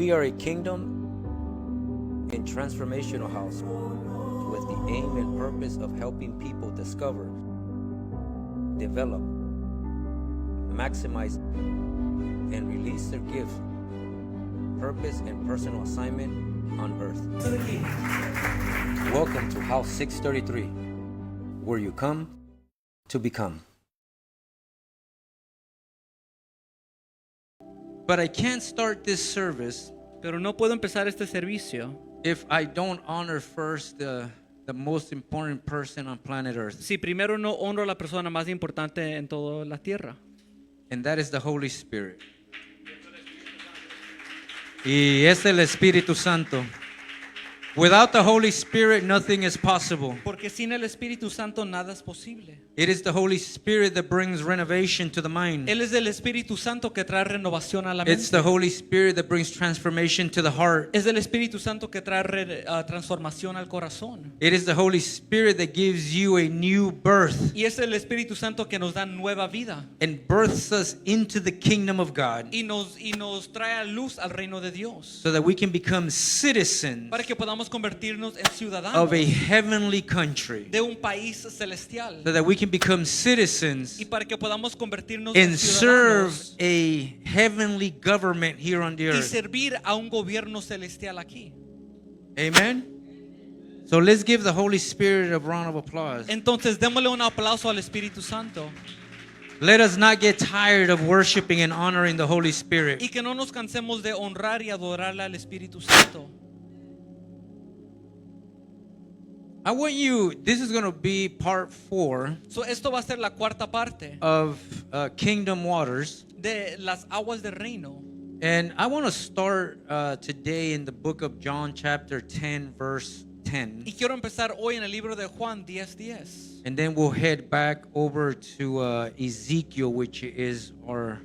We are a kingdom and transformational house with the aim and purpose of helping people discover, develop, maximize, and release their gifts, purpose, and personal assignment on earth. Welcome to House 633, where you come to become. But I can't start this service Pero no puedo empezar este servicio if I don't honor first the most important person on planet Earth. si primero no honro a la persona más importante en toda la tierra. And that is the Holy Spirit. Y es el Espíritu Santo. Without the Holy Spirit, nothing is possible. Porque sin el Espíritu Santo nada es posible. It is the Holy Spirit that brings renovation to the mind. Él es el Espíritu Santo que trae renovación a la mente. It's the Holy Spirit that brings transformation to the heart. Es el Espíritu Santo que trae transformación al corazón. It is the Holy Spirit that gives you a new birth Y es el Espíritu Santo que nos da nueva vida and births us into the kingdom of God y nos trae a luz al reino de Dios so that we can become citizens para que podamos convertirnos en ciudadanos of a heavenly country, de un país celestial so that we can become citizens y para que podamos convertirnos and en serve ciudadanos a heavenly government here on the y earth. servir a un gobierno celestial aquí. Amen. So let's give the Holy Spirit a round of applause. Entonces démosle un aplauso al Espíritu Santo Let us not get tired of worshiping and honoring the Holy Spirit. y que no nos cansemos de honrar y adorarle al Espíritu Santo. I want you, this is going to be part 4 So, esto va a ser la cuarta parte of Kingdom Waters. de las aguas del reino. And I want to start today in the book of John chapter 10 verse 10. Y quiero empezar hoy en el libro de Juan 10:10. And then we'll head back over to Ezekiel, which is our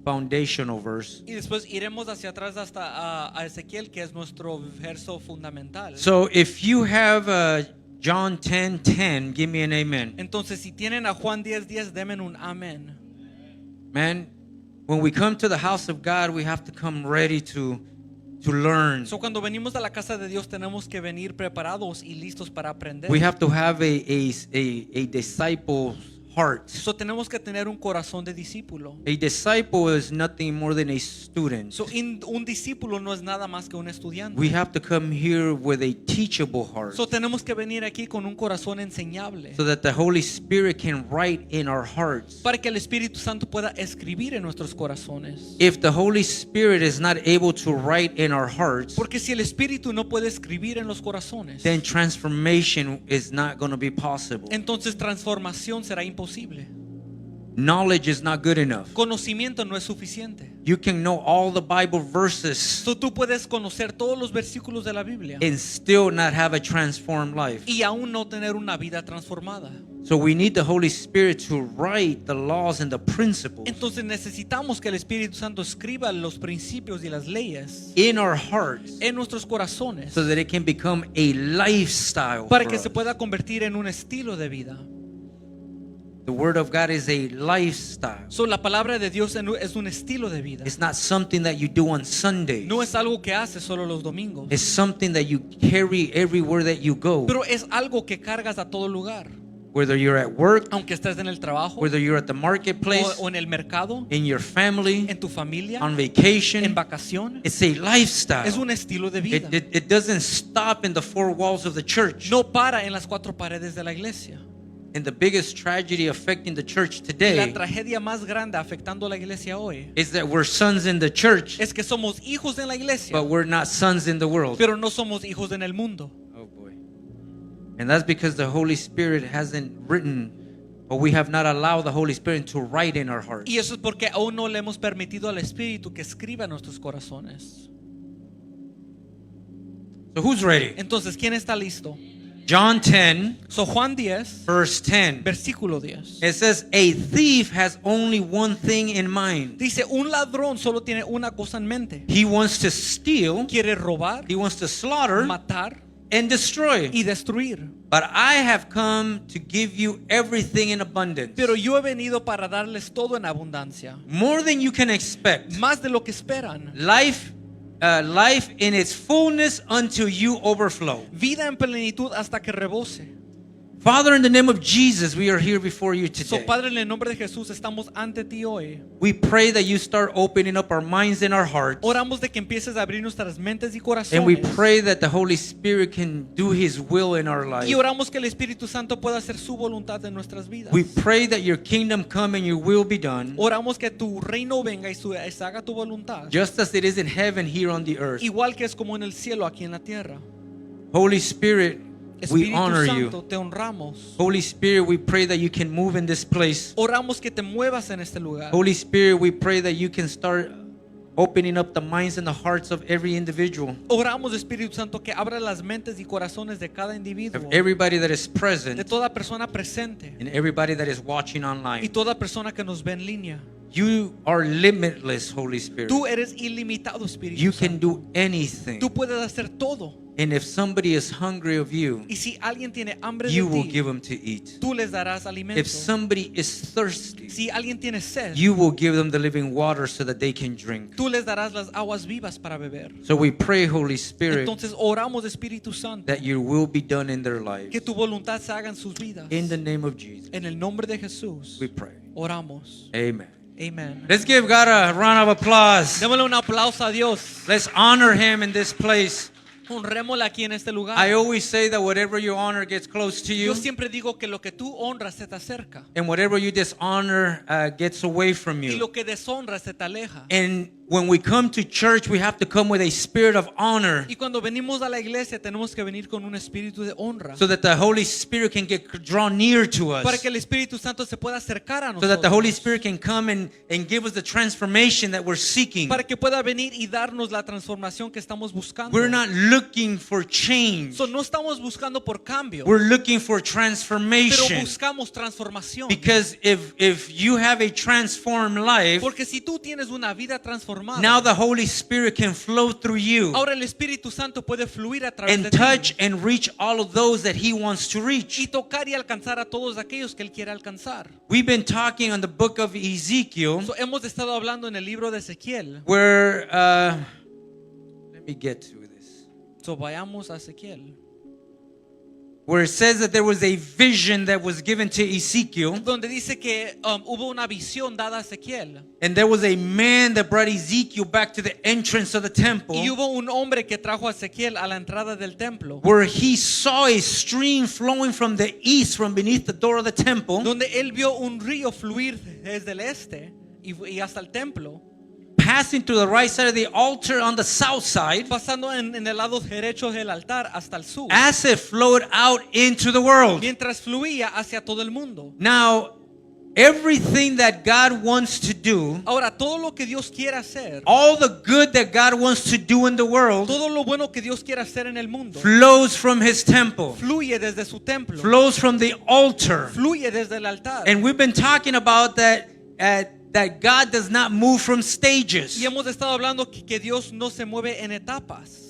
foundational verse. Y después iremos hacia atrás hasta a Ezequiel, que es nuestro verso fundamental. So if you have John 10:10, give me an amen. Entonces, si tienen a Juan 10:10, denme un amén. Man, when we come to the house of God, we have to come ready to learn. So, cuando venimos a la casa de Dios, tenemos que venir preparados y listos para aprender. We have to have a disciple's heart. So, tenemos que tener un corazón de discípulo. A disciple is nothing more than a student. So, un discípulo no es nada más que un estudiante. We have to come here with a teachable heart So, tenemos que venir aquí con un corazón enseñable so that the Holy Spirit can write in our hearts. para que el Espíritu Santo pueda escribir en nuestros corazones. If the Holy Spirit is not able to write in our hearts, Porque si el Espíritu no puede escribir en los corazones, then transformation is not going to be possible. entonces transformación será imposible. Knowledge is not good enough. Conocimiento no es suficiente. You can know all the Bible verses So, tú puedes conocer todos los versículos de la Biblia and still not have a transformed life. y aún no tener una vida transformada. So we need the Holy Spirit to write the laws and the principles Entonces necesitamos que el Espíritu Santo escriba los principios y las leyes in our hearts en nuestros corazones so that it can become a lifestyle para for que se us. pueda convertir en un estilo de vida. The Word of God is a lifestyle. So, la palabra de Dios es un estilo de vida. It's not something that you do on Sundays. No es algo que haces solo los domingos, It's something that you carry everywhere that you go. pero es algo que cargas a todo lugar. Whether you're at work, Aunque estés en el trabajo whether you're at the marketplace, o en el mercado, in your family, en tu familia, on en vacation. vacación. It's a lifestyle. Es un estilo de vida. It doesn't stop in the four walls of the church. No para en las cuatro paredes de la iglesia. And the biggest tragedy affecting the church Y la today tragedia más grande afectando a la iglesia hoy is that we're sons in the church, es que somos hijos en la iglesia, but we're not sons in the world. pero no somos hijos en el mundo. Oh boy. And that's because the Holy Spirit hasn't written, or we have not allowed the Holy Spirit to write in our hearts. Y eso es porque aún no le hemos permitido al Espíritu que escriba en nuestros corazones. So who's ready? Entonces, ¿quién está listo? John 10, So, Juan 10, verse 10. versículo 10. It says, a thief has only one thing in mind. Dice, un ladrón solo tiene una cosa en mente. He wants to steal, Quiere robar, he wants to slaughter, matar and destroy. y destruir. But I have come to give you everything in abundance. Pero yo he venido para darles todo en abundancia, More than you can expect. más de lo que esperan. Life in its fullness until you overflow. Vida en plenitud hasta que rebose. Father, in the name of Jesus, we are here before you So, today. Padre, en el nombre de Jesús estamos ante ti hoy. We pray that you start opening up our minds and our hearts. Oramos de que empieces a abrir nuestras mentes y And we corazones. pray that the Holy Spirit can do His will in our life. Y oramos que el Espíritu Santo pueda hacer su voluntad en nuestras vidas. We pray that your kingdom come and your will be done, Oramos que tu reino venga y se haga tu voluntad. just as it is in heaven here on the earth. Igual que es como en el cielo aquí en la tierra. Holy Spirit, we Espíritu honor Santo, you. te honramos. Holy Spirit, we pray that you can move in this place. Oramos que te muevas en este lugar. Holy Spirit, we pray that you can start opening up the minds and the hearts of every individual, Oramos, Espíritu Santo, que abra las mentes y corazones de cada individuo, of everybody that is de present, toda persona presente and everybody that is watching y online. toda persona que nos ve en línea. You are limitless, Holy Spirit. Tú eres ilimitado, Espíritu You can Santo. do anything. Tú puedes hacer todo. And if somebody is hungry of you, Y si alguien tiene hambre you de will ti, give them to eat. tú les darás alimento. If somebody is thirsty, Si alguien tiene sed, you will give them the living water so that they can drink. tú les darás las aguas vivas para beber. So we pray, Holy Spirit, Entonces oramos, Espíritu Santo, that your will be done in their lives. que tu voluntad se haga en sus vidas. In the name of Jesus, En el nombre de Jesús, we pray. oramos. Amen. Amen. Let's give God a round of applause. Démosle un aplauso a Dios. Let's honor Him in this place. Honrémosle aquí en este lugar. I always say that whatever you honor gets close to you, Yo siempre digo que lo que tú honras se te acerca and whatever you dishonor gets away from y you. lo que deshonras se te aleja. And when we come to church, we have to come with a spirit of honor Y cuando venimos a la iglesia tenemos que venir con un espíritu de honra so that the Holy Spirit can draw near to us. para que el Espíritu Santo se pueda acercar a So that the Holy nosotros, Spirit can come and give us the transformation that we're seeking. para que pueda venir y darnos la transformación que estamos buscando. We're not looking for change. So, no estamos buscando por cambio, We're looking for pero transformation. buscamos transformación. Because if you have a transformed life, Porque si tú tienes una vida transformada, now the Holy Spirit can flow through you ahora el Espíritu Santo puede fluir a través de and touch ti and reach all of those that He wants to y reach. tocar y alcanzar a todos aquellos que Él quiere alcanzar. We've been talking on the book of Ezekiel, So, hemos estado hablando en el libro de Ezequiel. where let me get to this, So, vayamos a Ezequiel, where it says that there was a vision that was given to Ezekiel, donde dice que hubo una visión dada a Ezequiel and there was a man that brought Ezekiel back to the entrance of the temple, y hubo un hombre que trajo a Ezequiel a la entrada del templo, where he saw a stream flowing from the east from beneath the door of the temple, donde él vio un río fluir desde el este y hasta el templo, passing to the right side of the altar on the south side, pasando en el lado derecho del altar hasta el sur, as it flowed out into the world. mientras fluía hacia todo el mundo. Now, everything that God wants to do, Ahora, todo lo que Dios quiere hacer, all the good that God wants to do in the world, todo lo bueno que Dios quiere hacer en el mundo, flows from His temple, fluye desde su templo, flows from the altar. fluye desde el altar. And we've been talking about that that God does not move from stages. Y hemos estado hablando que Dios no se mueve en etapas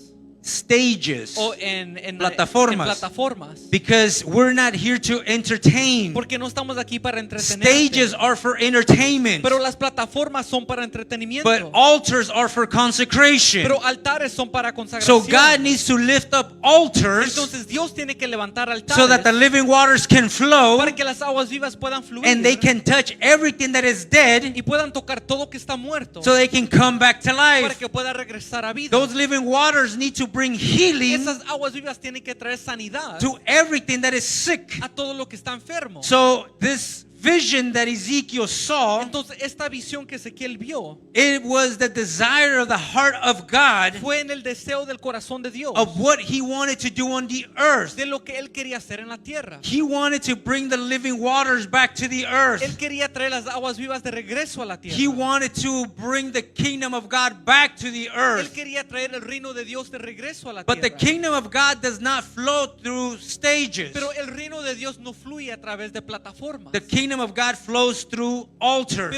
Stages. o en Plataformas. plataformas. Because we're not here to entertain. Porque no estamos aquí para entretener. Stages are for entertainment. Pero las plataformas son para entretenimiento. But altars are for consecration. Pero altares son para consagración. So God needs to lift up altars Entonces Dios tiene que levantar altares so that the living waters can flow para que las aguas vivas puedan fluir and they can touch everything that is dead y puedan tocar todo que está muerto so they can come back to para life. que pueda regresar a vida. Those living waters need to bring healing Esas aguas vivas tienen que traer sanidad to everything that is sick. a todo lo que está enfermo. So this vision that Ezekiel saw, Entonces esta visión que Ezequiel vio it was the desire of the heart of God fue en el deseo del corazón de Dios of what He wanted to do on the earth. de lo que él quería hacer en la tierra. He wanted to bring the living waters back to the earth. Él quería traer las aguas vivas de regreso a la tierra. He wanted to bring the kingdom of God back to the Él earth. quería traer el reino de Dios de regreso a la But the tierra. kingdom of God does not flow through stages. Pero el reino de Dios no fluye a través de plataformas. The kingdom kingdom of God flows through altar.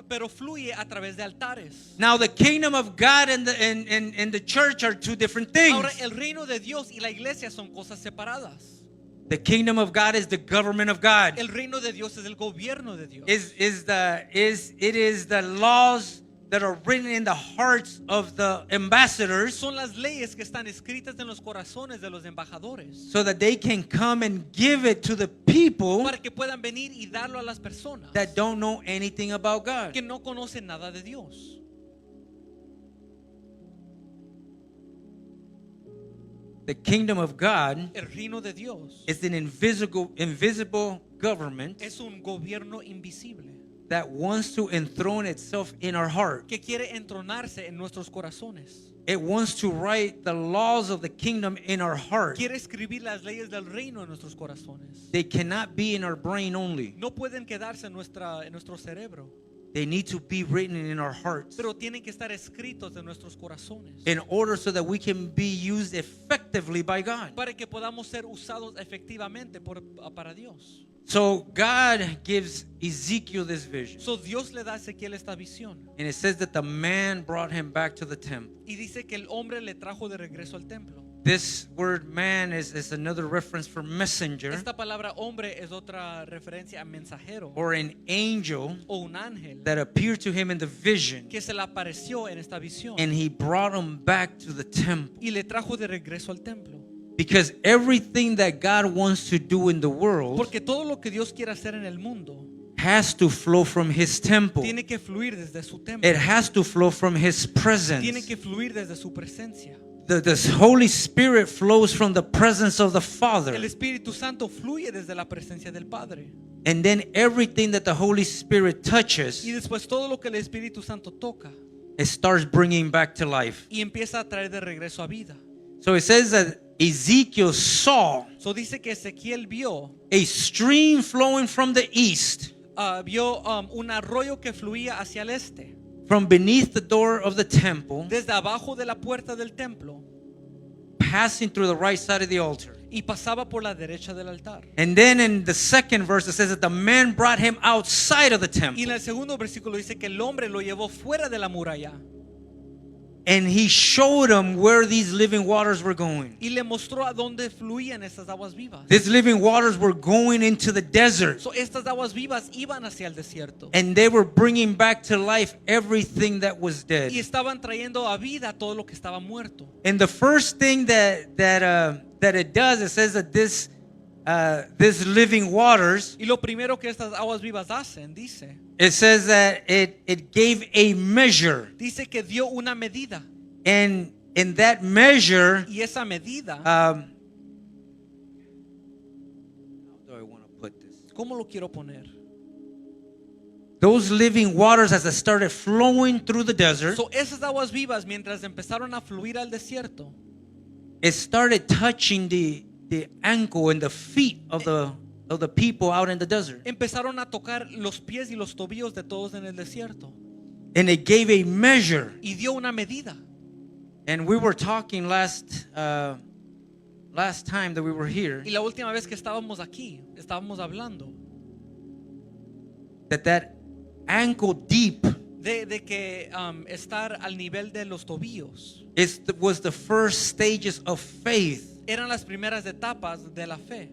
pero fluye a través de altares. Now the kingdom of God and the church are two different things. Ahora, el reino de Dios y la iglesia son cosas separadas. The kingdom of God is the government of God. El reino de Dios es el gobierno de Dios. It is the laws that are written in the hearts of the ambassadors, Son las leyes que están escritas en los corazones de los embajadores so that they can come and give it to the people para que puedan venir y darlo a las personas that don't know anything about God. que no conocen nada de Dios. The kingdom of God El reino de Dios is an invisible government es un gobierno invisible that wants to enthrone itself in our heart. que quiere entronarse en nuestros corazones. It wants to write the laws of the kingdom in our heart. Quiere escribir las leyes del reino en nuestros corazones. They cannot be in our brain only. No pueden quedarse en nuestro cerebro, They need to be written in our hearts pero tienen que estar escritos en nuestros corazones in order so that we can be used effectively by God. para que podamos ser usados efectivamente para Dios. So God gives Ezekiel this vision. So Dios le da a Ezequiel esta visión And it says that the man brought him back to the temple. y dice que el hombre le trajo de regreso al templo. This word man is another reference for messenger Esta palabra hombre es otra referencia a mensajero or an angel o un ángel that appeared to him in the vision. que se le apareció en esta visión And he brought him back to the temple. y le trajo de regreso al templo. Because everything that God wants to do in the world Porque todo lo que Dios quiere hacer en el mundo has to flow from his temple. tiene que fluir desde su templo. It has to flow from his Tiene presence. que fluir desde su presencia. The Holy Spirit flows from the presence of the El Father. Espíritu Santo fluye desde la presencia del Padre. And then everything that the Holy Spirit touches, Y después todo lo que el Espíritu Santo toca it starts bringing back to life. y empieza a traer de regreso a vida. So it says that Ezekiel saw So dice que Ezequiel vio a stream flowing from the east, un arroyo que fluía hacia el este, from beneath the door of the temple, desde abajo de la puerta del templo passing through the right side of the altar. y pasaba por la derecha del altar. And then in the second verse it says that the man brought him outside of the Y en temple. el segundo versículo dice que el hombre lo llevó fuera de la muralla And he showed him where these living waters were going. y le mostró a dónde fluían estas aguas vivas. These living waters were going into the desert. So, estas aguas vivas iban hacia el desierto And they were bringing back to life everything that was y dead. estaban trayendo a vida todo lo que estaba muerto. And the first thing that it does, it says that this living waters, Y lo primero que estas aguas vivas hacen, dice it says that it gave a measure. que dio una medida. And in that measure, Y esa medida, how do I want to put this? ¿cómo lo quiero poner? Those living waters, as it started flowing through the desert, So, esas aguas vivas, mientras empezaron a fluir al desierto, it started touching the ankle and the feet of the people out in the desert. empezaron a tocar los pies y los tobillos de todos en el desierto. And it gave a measure. Y dio una medida. And we were talking last time that we were here, Y la última vez que estábamos aquí, estábamos hablando that ankle deep de que estar al nivel de los tobillos was the first stages of faith. eran las primeras etapas de la fe.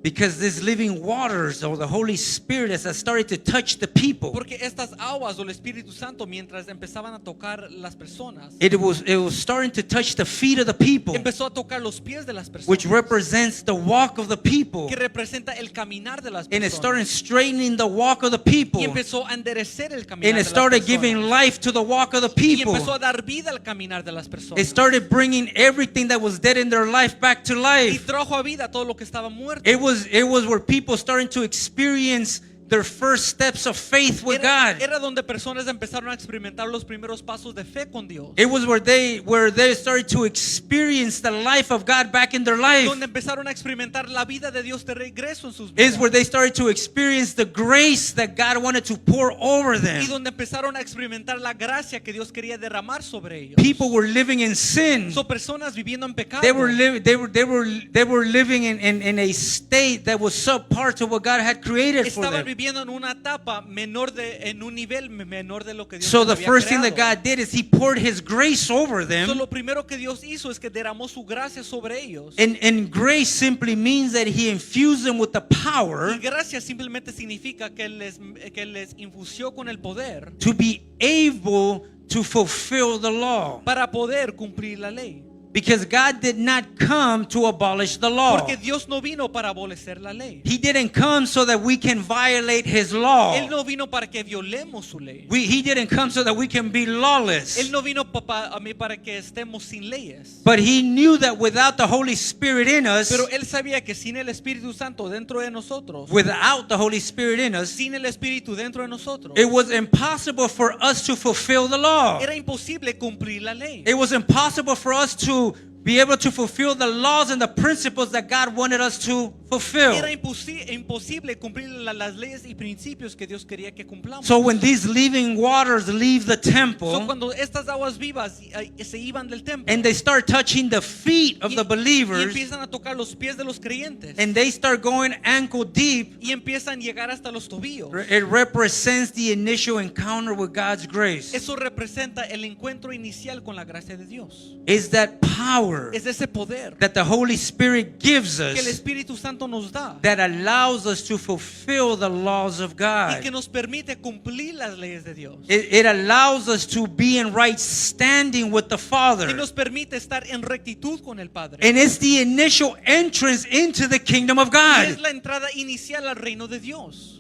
Because these living waters or the Holy Spirit as it started to touch the people, Porque estas aguas o el Espíritu Santo, mientras empezaban a tocar las personas, it was starting to touch the feet of the people, empezó a tocar los pies de las personas, which represents the walk of the people. que representa el caminar de las And it started personas. straightening the walk of the people. Y empezó a enderecer el caminar And it de las started personas. giving life to the walk of the Y people. empezó a dar vida al caminar de las personas. It started bringing everything that was dead in their life back to Y life. trajo a vida todo lo que estaba muerto. It was where people starting to experience their first steps of faith with God. Era donde personas empezaron a experimentar los primeros pasos de fe con Dios. It was where they started to experience the life of God back in their life. Donde empezaron a experimentar la vida de Dios de regreso en sus Is vidas. where they started to experience the grace that God wanted to pour over Y them. donde empezaron a experimentar la gracia que Dios quería derramar sobre ellos. People were living in sin. Son personas viviendo en pecado. They were living in a state that was subpar to what God had created for Estaban them. viendo en una etapa menor en un nivel menor de lo que Dios So les the había first thing that creado. God did is He poured His grace over So, them. lo primero que Dios hizo es que derramó su gracia sobre ellos. And grace simply means that He infused them with the power Y gracia simplemente significa que les infusió con el poder to be able to fulfill the law. para poder cumplir la ley. Because God did not come to abolish the law. Porque Dios no vino para abolecer la ley. He didn't come so that we can violate His law. Él no vino para que violemos su ley. He didn't come so that we can be lawless. Él no vino para que estemos sin leyes. But He knew that without the Holy Spirit in us, Pero él sabía que sin el Espíritu Santo dentro de nosotros, without the Holy Spirit in us, sin el Espíritu dentro de nosotros, it was impossible for us to fulfill the law. era imposible cumplir la ley. It was impossible for us to be able to fulfill the laws and the principles that God wanted us to fulfill. Era imposible cumplir las leyes y principios que Dios quería que cumplamos. So when these living waters leave the So, temple cuando estas aguas vivas se iban del templo and they start touching the feet of the y believers empiezan a tocar los pies de los creyentes and they start going ankle deep, y empiezan a llegar hasta los tobillos, it represents the initial encounter with God's grace. eso representa el encuentro inicial con la gracia de Dios. Is that power Es ese poder that the Holy Spirit gives que el us Espíritu Santo nos da that allows us to fulfill the laws of y God. que nos permite cumplir las leyes de Dios. It allows us to be in right standing with the Y Father. nos permite estar en rectitud con el Padre. And it's the initial entrance into the kingdom of Y God. es la entrada inicial al reino de Dios.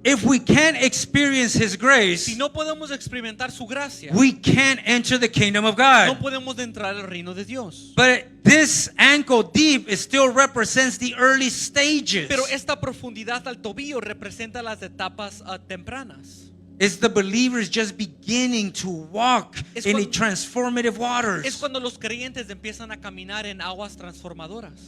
If we can't experience His grace, Si no podemos experimentar su gracia, we can't enter the kingdom of no God. podemos entrar al reino de Dios. But this ankle deep, it still represents the early stages. Pero esta profundidad al tobillo representa las etapas tempranas. It's the believers just beginning to walk Es in the cuando- transformative Es waters cuando los creyentes empiezan a caminar en aguas transformadoras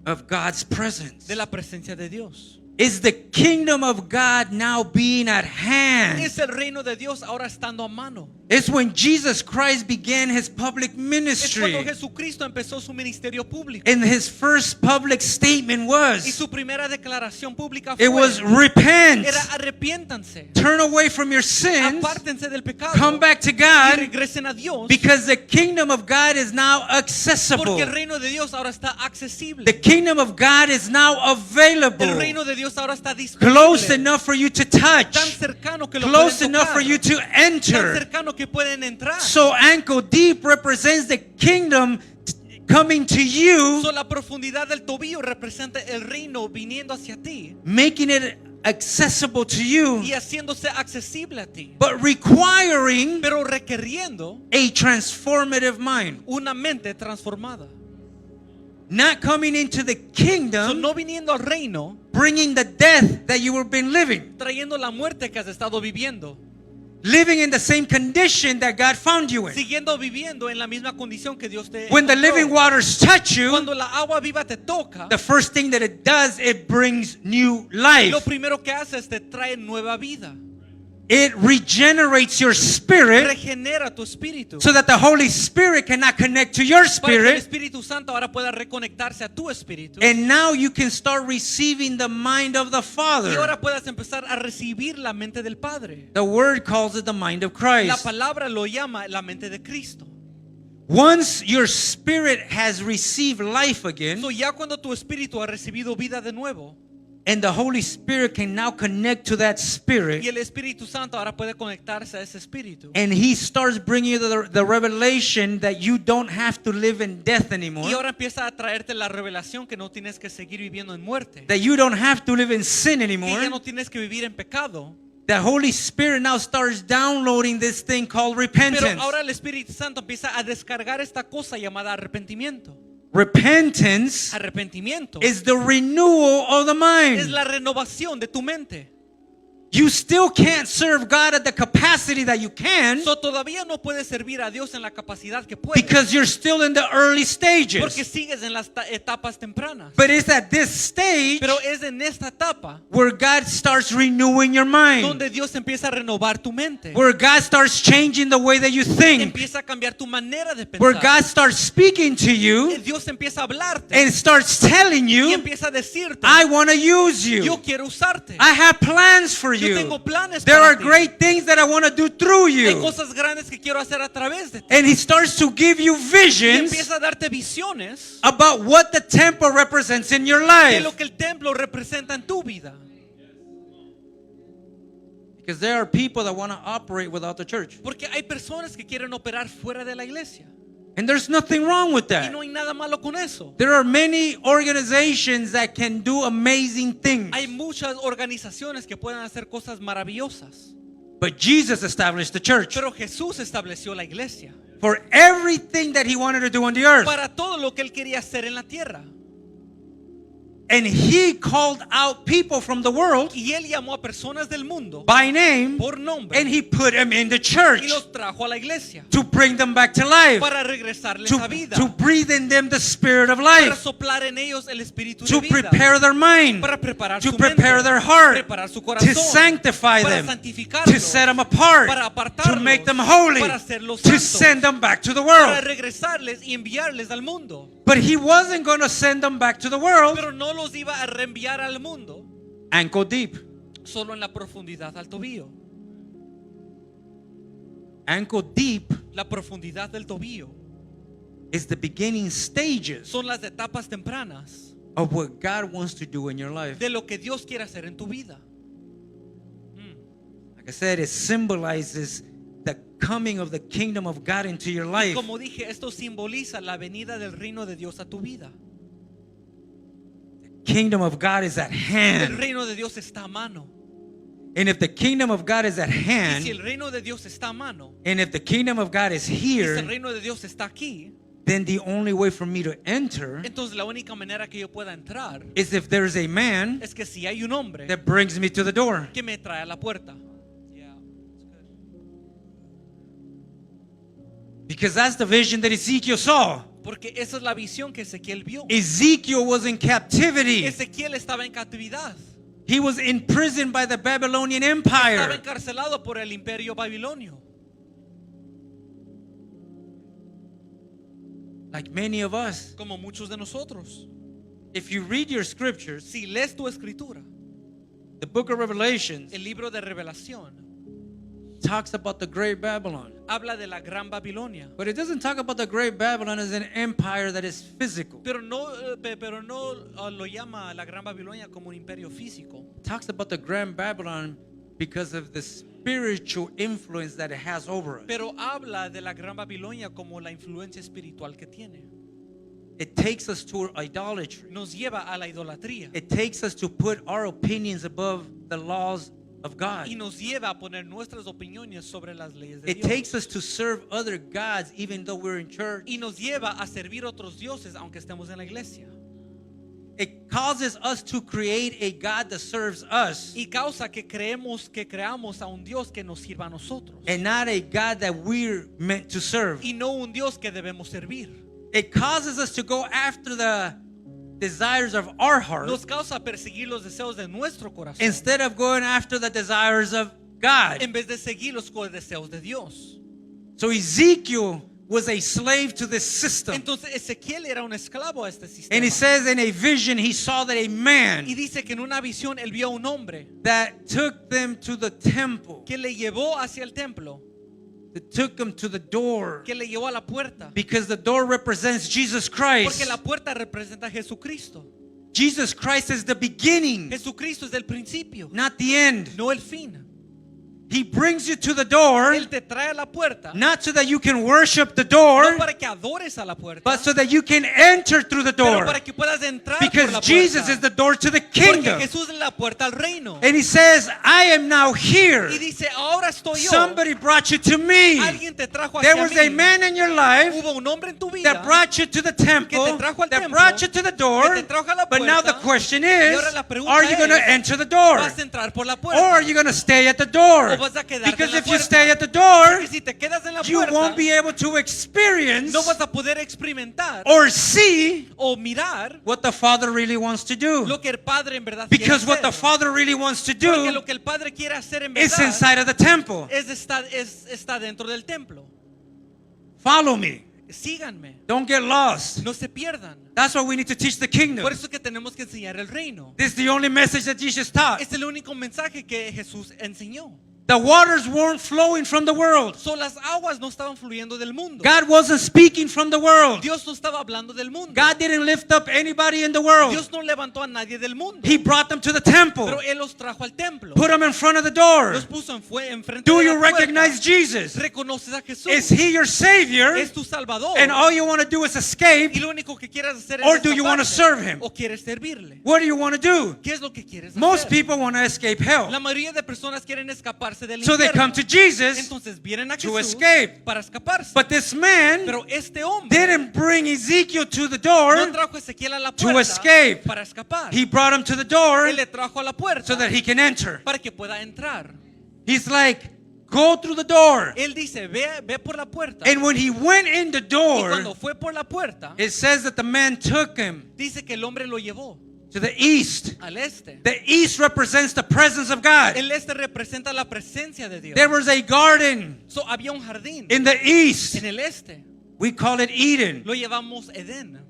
of God's presence. de la presencia de Dios. Is the kingdom of God now being at hand? Es el reino de Dios ahora estando a mano. It's when Jesus Christ began His public Es ministry. cuando Jesucristo empezó su ministerio público. And His first public statement Y was, su primera declaración pública it fue, was repent, era arrepiéntanse, turn away from your sins, apártense del pecado come back to y God, regresen a Dios, because the kingdom of God is now accessible. porque el reino de Dios ahora está accesible. The kingdom of God is now El available, reino de Dios ahora está close disponible, enough for you to tan touch, cercano que lo close pueden enough tocar, for you to tan enter. cercano que pueden entrar. So ankle deep represents the kingdom coming to you, So, la profundidad del tobillo representa el reino viniendo hacia ti making it accessible to you, y haciéndose accesible a ti, but requiring pero requiriendo a transformative mind. una mente transformada. Not coming into the So, kingdom, no viniendo al reino, bringing the death that you have been living, trayendo la muerte que has estado viviendo, living in the same condition that God found you in. siguiendo viviendo en la misma condición que Dios te When the encontró. living waters touch you, Cuando la agua viva te toca, the first thing that it does, it brings new lo life. primero que hace es te trae nueva vida. It regenerates your spirit Regenera tu espíritu. so that the Holy Spirit cannot connect to your Para que el spirit. Espíritu Santo ahora pueda reconectarse a tu espíritu. And now you can start receiving the mind of the Y Father. ahora puedas empezar a recibir la mente del Padre. The word calls it the mind of La Christ. palabra lo llama la mente de Cristo. Once your spirit has received life again, So, ya cuando tu espíritu ha recibido vida de nuevo and the Holy Spirit can now connect to that y spirit, el Espíritu Santo ahora puede conectarse a ese espíritu, and He starts bringing you the revelation that you don't have to live in death anymore, y ahora empieza a traerte la revelación que no tienes que seguir viviendo en muerte, that you don't have to live in sin que anymore. ya no tienes que vivir en pecado. The Holy Spirit now starts downloading this thing called Pero repentance. ahora el Espíritu Santo empieza a descargar esta cosa llamada arrepentimiento. Repentance Arrepentimiento is the renewal of the es mind. la renovación de tu mente. you still can't serve God at the capacity that you can So todavía no puedes servir a Dios en la capacidad que puedes. because you're still in the early Porque stages. sigues en las etapas tempranas. But it's at this stage Pero es en esta etapa where God starts renewing your mind, donde Dios empieza a renovar tu mente. where God starts changing the way that you think, Empieza a cambiar tu manera de where pensar. God starts speaking to you Dios empieza a hablarte and starts telling y you, empieza a decirte, I want to use yo you. quiero usarte. I have plans for Yo you. tengo planes There para are ti. great things that I want to do through Hay you. cosas grandes que quiero hacer a través de ti. And he starts to give you Y visions empieza a darte visiones about what the temple represents in your de life. lo que el templo representa en tu vida. Because there are people that want to operate without the church. Porque hay personas que quieren operar fuera de la iglesia. And there's nothing wrong with Y that. no hay nada malo con eso. There are many organizations that can do amazing things. Hay muchas organizaciones que pueden hacer cosas maravillosas. But Jesus established the church Pero Jesús estableció la iglesia for everything that he wanted to do on the earth. para todo lo que él quería hacer en la tierra. And he called out people from the world Y él llamó a personas del mundo by name por nombre and he put them in the church y los trajo a la iglesia to bring them back to life, para regresarles a vida, to breathe in them the spirit of para life, soplar en ellos el espíritu de to vida, prepare their mind, para preparar to su prepare mente, their heart, preparar su corazón, to sanctify para them, santificarlos, to set them apart, para to apartarlos, make them holy, para hacerlos to santos, send them back to the para world. regresarles y enviarles al mundo. But he wasn't going to send them back to the world Pero no los iba a reenviar al mundo ankle deep. solo en la profundidad al tobillo. Ankle deep La profundidad del tobillo is the beginning stages son las etapas tempranas of what God wants to do in your life. de lo que Dios quiere hacer en tu vida. Like I said, it symbolizes the coming of the kingdom of God into your life. Como dije, esto simboliza la venida del reino de Dios a tu vida. Kingdom of God is at El hand. reino de Dios está a mano. And if the kingdom of God is at Y si hand, el reino de Dios está a mano, and if the kingdom of God is y si el here, reino de Dios está aquí, then the only way for me to enter entonces la única manera que yo pueda entrar is if there's a man es que si hay un hombre that brings me to the door. que me trae a la puerta. Because that's the vision that Ezekiel saw. Porque esa es la visión que Ezequiel vio. Ezekiel was in captivity. Ezequiel estaba en cautividad. He was imprisoned by the Babylonian Estaba Empire. encarcelado por el imperio babilonio. Like many of us. Como muchos de nosotros. If you read your scriptures, Si lees tu escritura, the book of Revelations el libro de Revelación talks about the great Babylon. habla de la gran Babilonia. But it doesn't talk about the great Babylon as an empire that is physical. Pero no lo llama la gran Babilonia como un imperio físico. It talks about the grand Babylon because of the spiritual influence that it has over us. Pero habla de la gran Babilonia como la influencia espiritual que tiene. It takes us to idolatry. Nos lleva a la idolatría. It takes us to put our opinions above the laws of God. Y nos lleva a poner nuestras opiniones sobre las leyes de It Dios. takes us to serve other gods even though we're in church. Y nos lleva a servir otros dioses aunque estemos en la iglesia. It causes us to create a God that serves us Y causa que creamos a un Dios que nos sirva a nosotros. and not a God that we're meant to serve. Y no un Dios que debemos servir. It causes us to go after the desires of our heart Nos causa perseguir los deseos de nuestro corazón instead of going after the desires of God. en vez de seguir los deseos de Dios. So Ezekiel was a slave to this system. Entonces Ezequiel era un esclavo a este sistema. And he says in a vision he saw that a Y man dice que en una visión él vio a un hombre that took them to the temple, que le llevó hacia el templo, that took them to the door, que le llevó a la puerta, because the door represents Jesus Christ. porque la puerta representa a Jesucristo. Jesus Christ is the beginning, Jesucristo es el principio, not the end. no el fin. He brings you to the door, Él te trae a la puerta, not so that you can worship the door, no para que adores a la puerta, but so that you can enter through the pero door. para que puedas entrar por Because la Jesus puerta. is the door to the Porque kingdom. Jesús es la puerta al reino. And he says, I am now here. Y dice, ahora estoy yo. Somebody brought you to me. Alguien te trajo There hacia was mí. a man in your life Hubo un hombre en tu vida that brought you to the temple, que te trajo al that templo, brought you to the door. que te trajo a la But now the puerta, question y is, ahora la pregunta are you going to es, enter the door? vas a entrar por la Or puerta. are you going to stay at the door? O vas a quedarte Because en la if you puerta. stay at the door, Porque si te quedas en la you puerta, won't be able to experience no vas a poder experimentar or see o mirar what the Father really wants to do. lo que el Padre en verdad Because quiere what the hacer. Father really wants to Porque do lo que el Padre quiere hacer en is verdad inside of the temple. está dentro del templo. Follow me. Síganme, Don't get lost. no se pierdan. That's why we need to teach the kingdom. Por eso es que tenemos que enseñar el reino. This is the only message that Jesus taught. Es el único mensaje que Jesús enseñó. The waters weren't flowing from the world. So, las aguas no estaban fluyendo del mundo. God wasn't speaking from the world. Dios no estaba hablando del mundo. God didn't lift up anybody in the world. Dios no levantó a nadie del mundo. He brought them to the temple. Pero Él los trajo al templo. Put them in front of the door. Los puso enfrente Do de you la puerta. recognize Jesus? ¿Reconoces a Jesús? Is he your Savior? Es tu Salvador. And all you want to do is Y escape? lo único que quieres hacer es Or do you want to escaparte. serve him? ¿O quieres servirle? What do you want to do? ¿Qué es lo que quieres Most hacer? people want to escape hell. La mayoría de personas quieren escaparse del So they infierno. come to Jesus. Entonces vienen a to Jesús escape. para escaparse. But this man Pero este hombre didn't bring Ezekiel to the door. no trajo a Ezequiel a la to puerta escape. para escapar. He brought him to the door Él le trajo a la puerta so that he can enter. para que pueda entrar. He's like, go through the door. Él dice, ve por la puerta. And when he went in the Y door, cuando fue por la puerta, it says that the man took him dice que el hombre lo llevó to the east. al este. The east represents the presence of God. El este representa la presencia de Dios. There was a garden So, había un jardín in the east. en el este. We call it Eden. Lo llevamos Edén.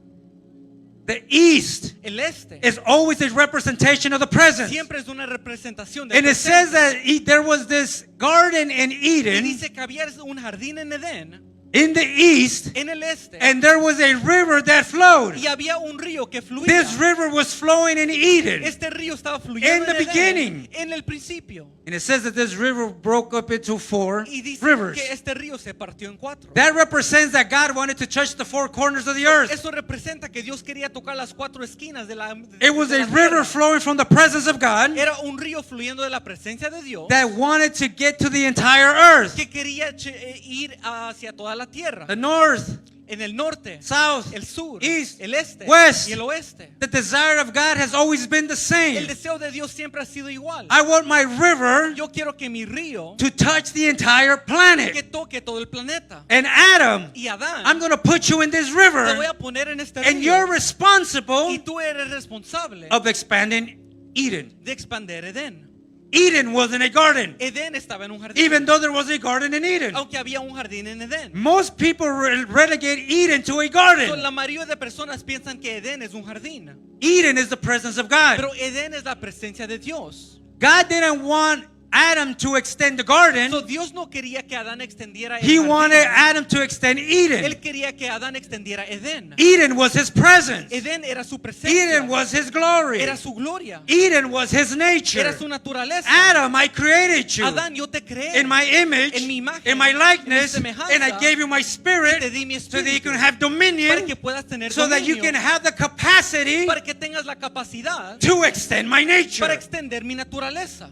The east El este is always a representation of the presence. siempre es una representación de And it says that there was this garden in Y Eden dice que había un jardín en Edén, in the east, en el este, and there was a river that flowed. y había un río que fluía. This river was flowing in Eden. Este río estaba fluyendo In the en Edén, beginning. en el principio. And it says that this river broke up into 4 Y dice rivers. que este río se partió en 4. That represents that God wanted to touch the 4 corners of the earth. Eso representa que Dios quería tocar las 4 esquinas de la It was de a la river tierra. flowing from the presence of God Era un río fluyendo de la presencia de Dios that wanted to get to the entire earth. que quería ir hacia toda la tierra. The north, En el norte, south, el sur, east, el este west. y el oeste. The desire of God has always been the El same. deseo de Dios siempre ha sido igual. I want my river Yo quiero que mi río to touch the entire que planet. toque todo el planeta. And Adam, Y Adán, I'm going to put you in this te voy river, a poner en este and río. you're responsible Y tú eres responsable of expanding Eden. de expandir Edén. Eden wasn't a garden, Edén estaba en un jardín. even though there was a garden in Eden. Aunque había un jardín en Edén. Most people relegate Eden to a So, garden. la mayoría de personas piensan que Edén es un jardín. Eden is the presence of God. Pero Edén es la presencia de Dios. God didn't want Adam to extend the garden. So, Dios no quería que Adán extendiera el He jardín. wanted Adam to extend Eden. Él quería que Adán extendiera Edén. Eden was his presence. Edén era su presencia. Eden was his glory. Era su gloria. Eden was his nature. Era su naturaleza. Adam, I created you Adán, yo te creé in my image, en mi imagen, in my likeness, en mi semejanza, and I gave you my y spirit te di mi so that you espíritu can have para dominion, que puedas tener so that you dominio, can have the capacity para que tengas la capacidad to extend my nature. para extender mi naturaleza.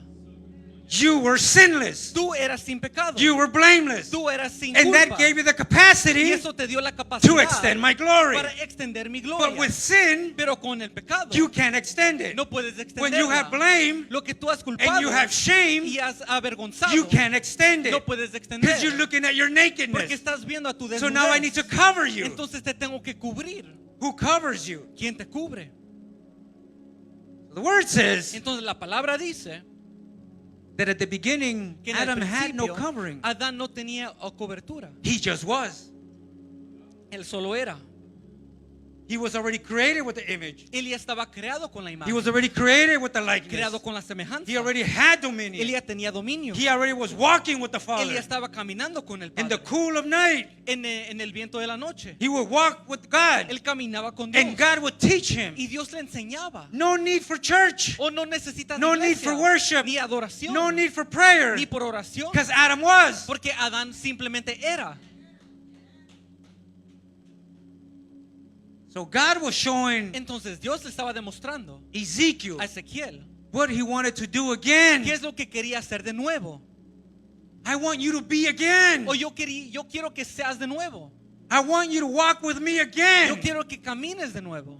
You were sinless. Tú eras sin pecado. You were blameless. Tú eras sin And culpa. that gave you the Y capacity eso te dio la capacidad to extend my glory. para extender mi gloria. But with sin, Pero con el pecado you can't extend it. no puedes extenderla. When you have blame Lo que tú has culpado and you have shame, y has avergonzado, you can't extend no it puedes extender. because you're looking at your Porque nakedness. estás viendo a tu desnudez. So now I need to cover you. Entonces te tengo que cubrir. Who covers you? ¿Quién te cubre? The word says Entonces la palabra dice that at the beginning, que en el Adam had no principio covering. Adán no tenía cobertura. He just was. Él solo era. He was already created with the image. Él ya estaba creado con la He imagen, was already created with the likeness. creado con la semejanza. He already had Él dominion. ya tenía dominio. He already was walking with the Él Father. ya estaba caminando con el In the Padre. cool of night, En el viento de la noche. he would walk with God. Él caminaba con Dios. And God would teach him. Y Dios le enseñaba. No need for church. O no necesitas No need iglesia, for worship. ni adoración, No need for prayer. ni por oración. Because Adam was. Porque Adán simplemente era. So God was showing Entonces Dios le estaba demostrando Ezekiel a Ezequiel what he wanted to do again. qué es lo que quería hacer de nuevo. I want you to be again. O yo quiero que seas de nuevo. I want you to walk with me Yo again. quiero que camines de nuevo.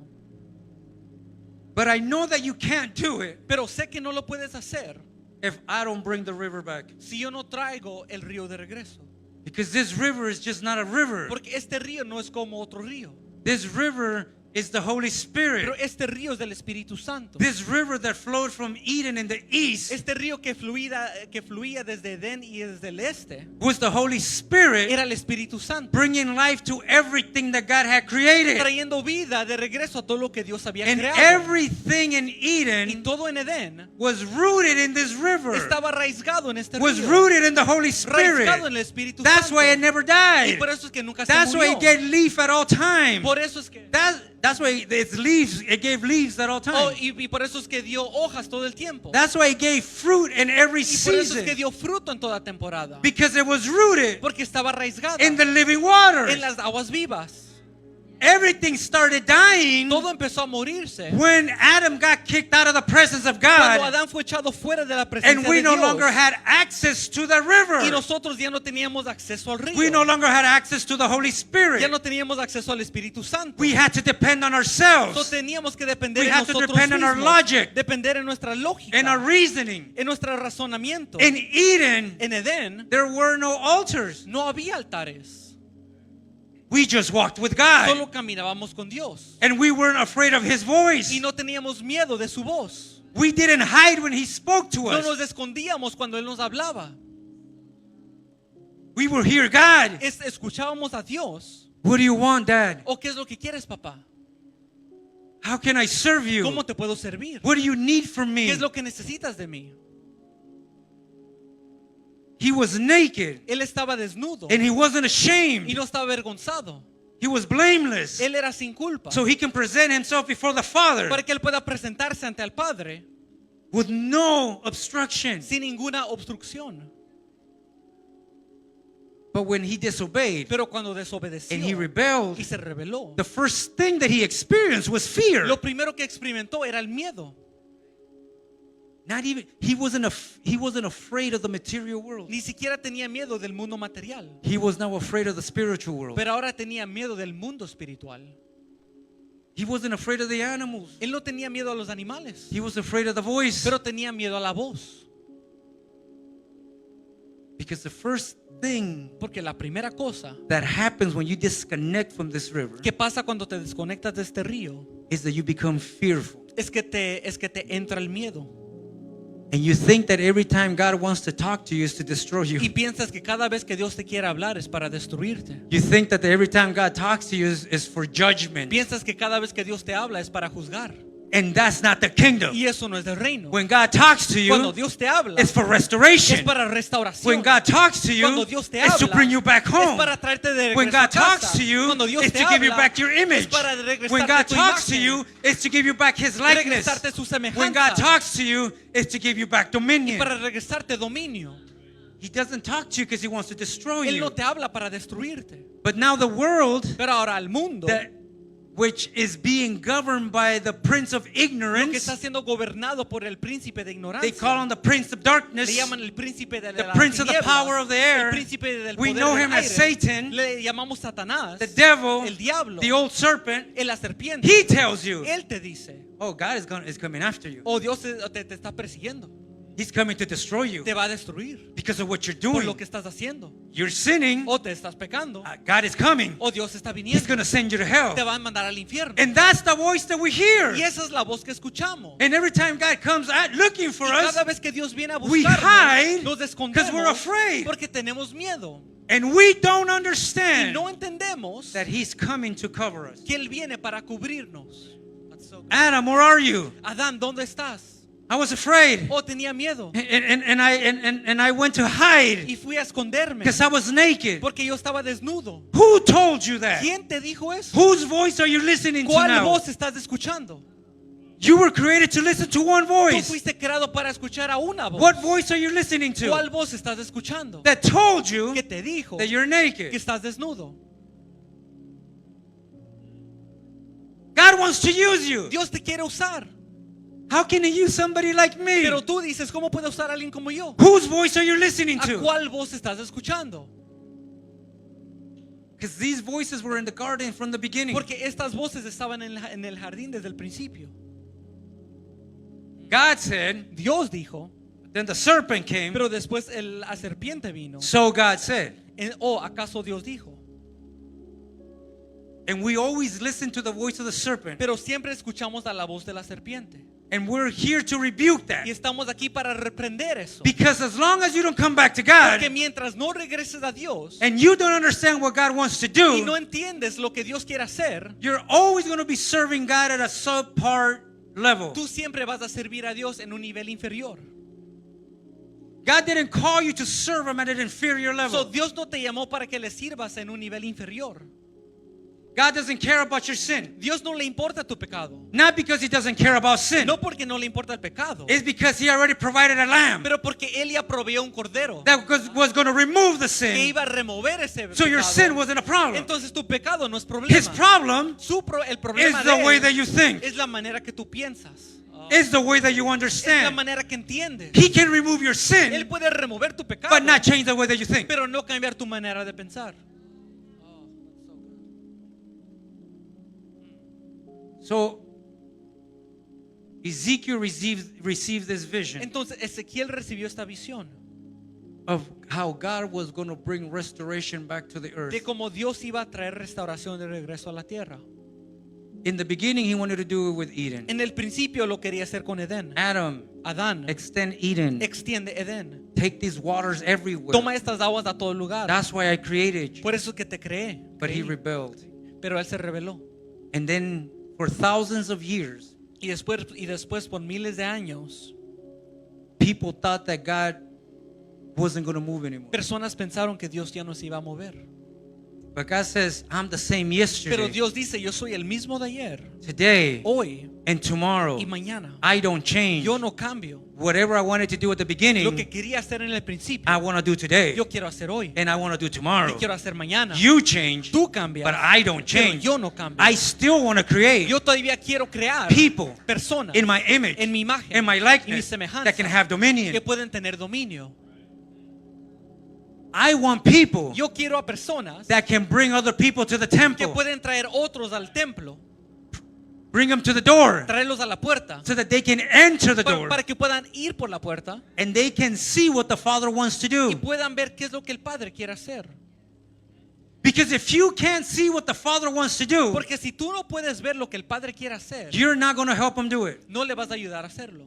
But I know that you can't do it Pero sé que no lo puedes hacer if I don't bring the river back. si yo no traigo el río de regreso. Because this river is just not a river. Porque este río no es como otro río. This river is the Holy Spirit. Pero este río es del Espíritu Santo. This river that flowed from Eden in the east Este río que fluía desde Edén y desde el este was the Holy Spirit era el Espíritu Santo, bringing life to everything that God had created. trayendo vida de regreso a todo lo que Dios había And creado. everything in Y Eden todo en Edén was rooted in this river, estaba arraigado en este was río, rooted in the Holy Spirit. arraigado en el Espíritu That's Santo. why it never Y died. por eso es que nunca se That's why murió. it gave leaf at all times. Por eso es que That's why its leaves, it gave leaves at all times. y por eso es que dio hojas todo el tiempo. That's why it gave fruit in every Y por eso es que season. dio fruto en toda temporada. Because it was rooted Porque estaba arraigada in the living waters. en las aguas vivas. Everything started dying Todo empezó a morirse when Adam got kicked out of the presence of cuando God Adán fue echado fuera de la presencia and we de no Dios. longer had access to the Y river. nosotros ya no teníamos acceso al río. We no longer had access to the Holy Ya Spirit. no teníamos acceso al Espíritu Santo. We had to depend on Entonces ourselves teníamos que depender We en had to nosotros depend on our mismos, logic. depender en nuestra lógica, and our reasoning. en nuestro razonamiento. In Eden, En Edén there were no altars. no había altares, We just walked with God. solo caminábamos con Dios And we weren't afraid of His voice. y no teníamos miedo de su voz. We didn't hide when He spoke to No us. nos escondíamos cuando Él nos hablaba. We were here, God. Escuchábamos a Dios. What do you want, Dad? ¿O qué es lo que quieres, papá? How can I serve you? ¿Cómo te puedo servir? What do you need from ¿Qué me? es lo que necesitas de mí? He was naked Él estaba desnudo and he wasn't y ashamed. no estaba avergonzado. He was blameless. Él era sin culpa. So he can present himself before the Father Para que Él pueda presentarse ante el Padre with no obstruction. sin ninguna obstrucción. But when he disobeyed Pero cuando desobedeció and he rebelled, y se rebeló, the first thing that he experienced was fear. lo primero que experimentó era el miedo. Not even he wasn't afraid of the material world. Ni siquiera tenía miedo del mundo material, He was now afraid of the spiritual world. pero ahora tenía miedo del mundo espiritual. He wasn't afraid of the animals. Él no tenía miedo a los animales, He was afraid of the voice. pero tenía miedo a la voz. Because the first thing Porque la primera cosa that happens when you disconnect from this river que pasa cuando te desconectas de este río is that you become fearful. es que te entra el miedo. And you think that every time God wants to talk to you is to destroy Y you. piensas que cada vez que Dios te quiere hablar es para destruirte. You think that every time God talks to you is for judgment. Piensas que cada vez que Dios te habla es para juzgar. And that's not the kingdom. Y eso no es del reino. When God talks to Cuando you, Dios te habla it's for es restoration. para restauración. When God talks to you, Cuando Dios te it's to habla bring you back es home. para traerte de When regreso a God talks casa. to you, Cuando Dios it's te to give you habla back your image. es para regresarte When God tu talks to imagen, you, it's to give you back His likeness. regresarte su semejanza. When God talks to you, it's to give you back dominion. para regresarte dominio. He doesn't talk to you because He wants to destroy Él no you. te habla para destruirte. But now the world, Pero ahora el mundo, which is being governed by the prince of lo que ignorance, está siendo gobernado por el príncipe de they ignorancia, call him the prince of darkness, le llaman el príncipe de the la prince of the tinieblas, power of the air. el príncipe del We poder know del him as aire. Satan, Le llamamos Satanás, the devil, el diablo, the old serpent. la serpiente. He tells you, Él te dice, oh, God is coming after you. oh, Dios te está persiguiendo, He's coming to destroy you te va a destruir because of what you're por doing. lo que estás haciendo. You're sinning. O te estás pecando, God is coming. o Dios está He's viniendo, going to send you to hell. te va a mandar al infierno. And that's the voice that we hear. Y esa es la voz que escuchamos. And every time God comes out looking for Y us, cada vez que Dios viene a we buscarnos, hide nos because we're escondemos afraid. porque tenemos miedo. And we don't y understand no entendemos that he's coming to cover us. que Él viene para cubrirnos. That's so good. Adam, where are you? Adán, ¿dónde estás? I was afraid. Oh, tenía miedo. And I went to hide Y fui a esconderme because I was naked. porque yo estaba desnudo. Who told you that? ¿Quién te dijo eso? Whose voice are you listening to ¿Cuál now? voz estás escuchando? You were created to listen to one Tú voice. fuiste creado para escuchar a una voz. What voice are you listening to? ¿Cuál voz estás escuchando? That told you Que te dijo that you're que naked. estás desnudo. God wants to use you. Dios te quiere usar. How can he use somebody like me? Pero tú dices, ¿cómo puede usar a alguien como yo? Whose voice are you listening ¿A to? cuál voz estás escuchando? Because these voices were in the garden from the beginning. Porque estas voces estaban en el jardín desde el principio. God said, Dios dijo, then the serpent came. pero después la serpiente vino. So God said. ¿O acaso Dios dijo? And we always listen to the voice of the serpent. Pero siempre escuchamos a la voz de la serpiente. And we're here to rebuke that. Y estamos aquí para reprender eso. Because as long as you don't come back to God Porque mientras no regreses a Dios and you don't understand what God wants to y no do, entiendes lo que Dios quiere hacer, you're always going to be serving God at a subpar level. tú siempre vas a servir a Dios en un nivel inferior. God didn't call you to serve Him at an inferior So, level. Dios no te llamó para que le sirvas en un nivel inferior. God doesn't care about your sin. Dios no le importa tu pecado. Not because He doesn't care about sin. No porque no le importa el pecado, It's because He already provided a lamb pero porque Él ya proveyó un cordero that was going to remove the que sin. iba a remover ese So your sin pecado. wasn't a problem. Entonces tu pecado no es His problema. problem El is problema the de way él that you think. es la manera que tú piensas. Is the way that you Es la understand. manera que entiendes. He can remove your Él sin, puede remover tu pecado, but not change the way that you think. pero no cambiar tu manera de pensar. So Ezekiel received this vision Entonces Ezequiel recibió esta visión of how God was going to bring restoration back to the earth. de cómo Dios iba a traer restauración de regreso a la tierra. In the beginning, He wanted to do it with Eden. En el principio lo quería hacer con Edén. Adam, Adán, extend Eden. extiende Edén. Take these waters everywhere. Toma estas aguas a todo lugar. That's why I created you. Por eso es que te creé. But He Creí. rebelled. Pero él se rebeló. And then for thousands of years, Y después por miles de años, people thought that God wasn't going to move anymore. personas pensaron que Dios ya no se iba a mover. But God says, I'm the same Pero yesterday, Dios dice, yo soy el mismo de ayer, today, hoy and tomorrow. y mañana. I don't change. Yo no cambio. Whatever I wanted to do at the Lo que beginning, quería hacer en el principio, I want to do today. yo quiero hacer hoy. And I want to do Y tomorrow. quiero hacer mañana. You change, Tú cambias. but I don't Pero change. yo no cambio. I still want to create Yo todavía quiero crear people personas in my image, en mi imagen, in my en mi likeness, semejanza, that can have dominion. que pueden tener dominio. I want people Yo quiero a personas that can bring other people to the que temple, pueden traer otros al templo, bring them to the door traerlos a la puerta, so that they can enter the door para que puedan ir por la puerta and they can see what the Father wants to y do. puedan ver qué es lo que el Padre quiere hacer. Because if you can't see what the Father wants to do, Porque si tú no puedes ver lo que el Padre quiere hacer, you're not going to help him do it. no le vas a ayudar a hacerlo.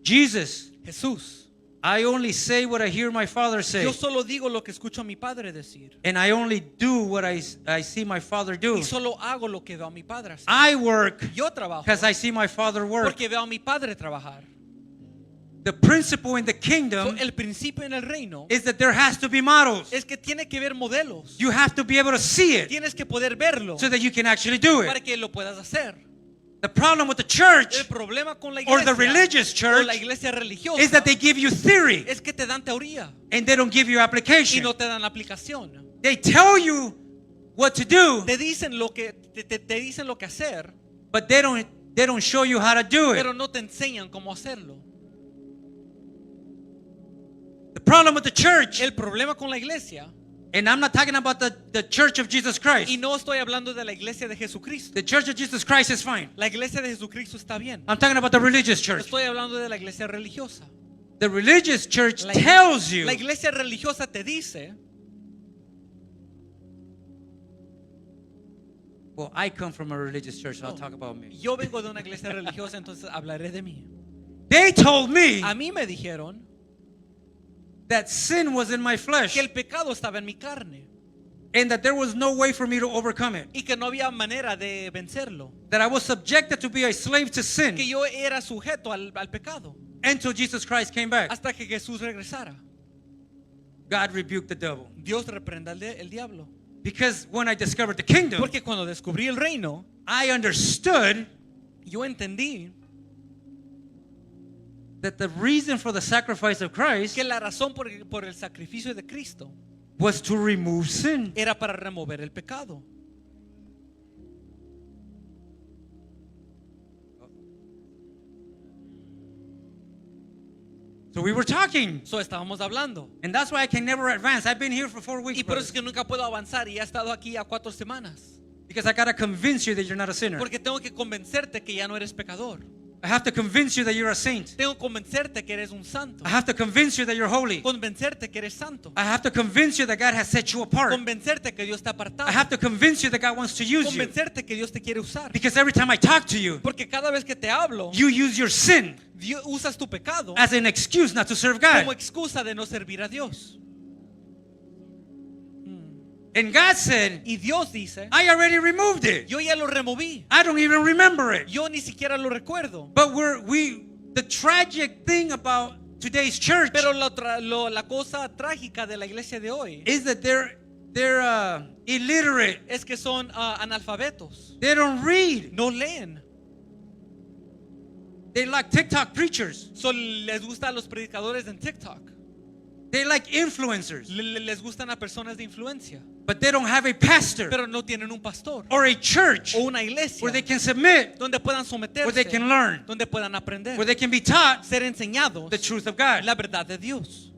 Jesus, Jesús, I only say what I hear my Father say, yo solo digo lo que escucho a mi Padre decir and I only do what I see my Father do. y solo hago lo que veo a mi Padre hacer. I work Yo trabajo because I see my Father work. porque veo a mi Padre trabajar. The principle in the So, kingdom el principio en el reino is that there has to be models. es que tiene que ver modelos. You have to be able to see it Tienes que poder verlo so that you can actually do para it. que lo puedas hacer. The problem with the church El problema con la or iglesia the religious o church la iglesia religiosa is that they give you theory es que te dan teoría and they don't give you y application. no te dan aplicación. They tell you what to do, Te dicen lo que te dicen lo que hacer, but they don't show you how to do it. pero no te enseñan cómo hacerlo. The problem with the church, El problema con la iglesia, and I'm not talking about the church of Jesus y Christ. no estoy hablando de la iglesia de Jesucristo. The church of Jesus Christ is fine. La iglesia de Jesucristo está bien. I'm talking about the religious church. Estoy hablando de la iglesia religiosa. The religious church La tells you la iglesia religiosa te dice, well, I come from a religious church, so I'll talk about me. yo vengo de una iglesia religiosa, entonces hablaré de mí. They told me A mí me dijeron, that sin was in my flesh que el pecado estaba en mi carne and that there was no way for me to overcome it. y que no había manera de vencerlo. That I was subjected to be a slave to sin Que yo era sujeto al pecado until Jesus Christ came back. hasta que Jesús regresara. God rebuked the devil. Dios reprenda el diablo. Because when I discovered the kingdom, Porque cuando descubrí el reino, I understood yo entendí that the reason for the sacrifice of Christ que la razón por el sacrificio de Cristo was to remove sin. era para remover el pecado. So we were talking, So estábamos hablando. and that's why I can never advance. I've been here for 4 weeks, Y por eso brothers, es que nunca puedo avanzar y he estado aquí a 4 semanas. because I gotta convince you that you're not a sinner. Porque tengo que convencerte que ya no eres pecador. I have to convince you that you're a saint. Tengo que convencerte que eres un santo. I have to convince you that you're holy. Convencerte que eres santo. I have to convince you that God has set you apart. Convencerte que Dios te ha apartado. I have to convince you that God wants to use you. Convencerte que Dios te quiere usar. Because every time I talk to you, Porque cada vez que te hablo, you use your sin usas tu pecado as an excuse not to serve God. como excusa de no servir a Dios. And God said, Y Dios dice, I already removed it. yo ya lo removí. I don't even remember it. Yo ni siquiera lo recuerdo. But the tragic thing about today's church Pero la cosa trágica de la iglesia de hoy is that they're illiterate. es que son analfabetos. They don't read. No leen. They like TikTok preachers. Les gusta a los predicadores en TikTok. They like influencers. Les gustan a personas de influencia. But they don't have a pastor Pero no tienen un pastor or a church o una iglesia where they can submit, donde puedan someterse, where they can learn, donde puedan aprender, where they can be taught ser enseñados the truth of God. la verdad de Dios.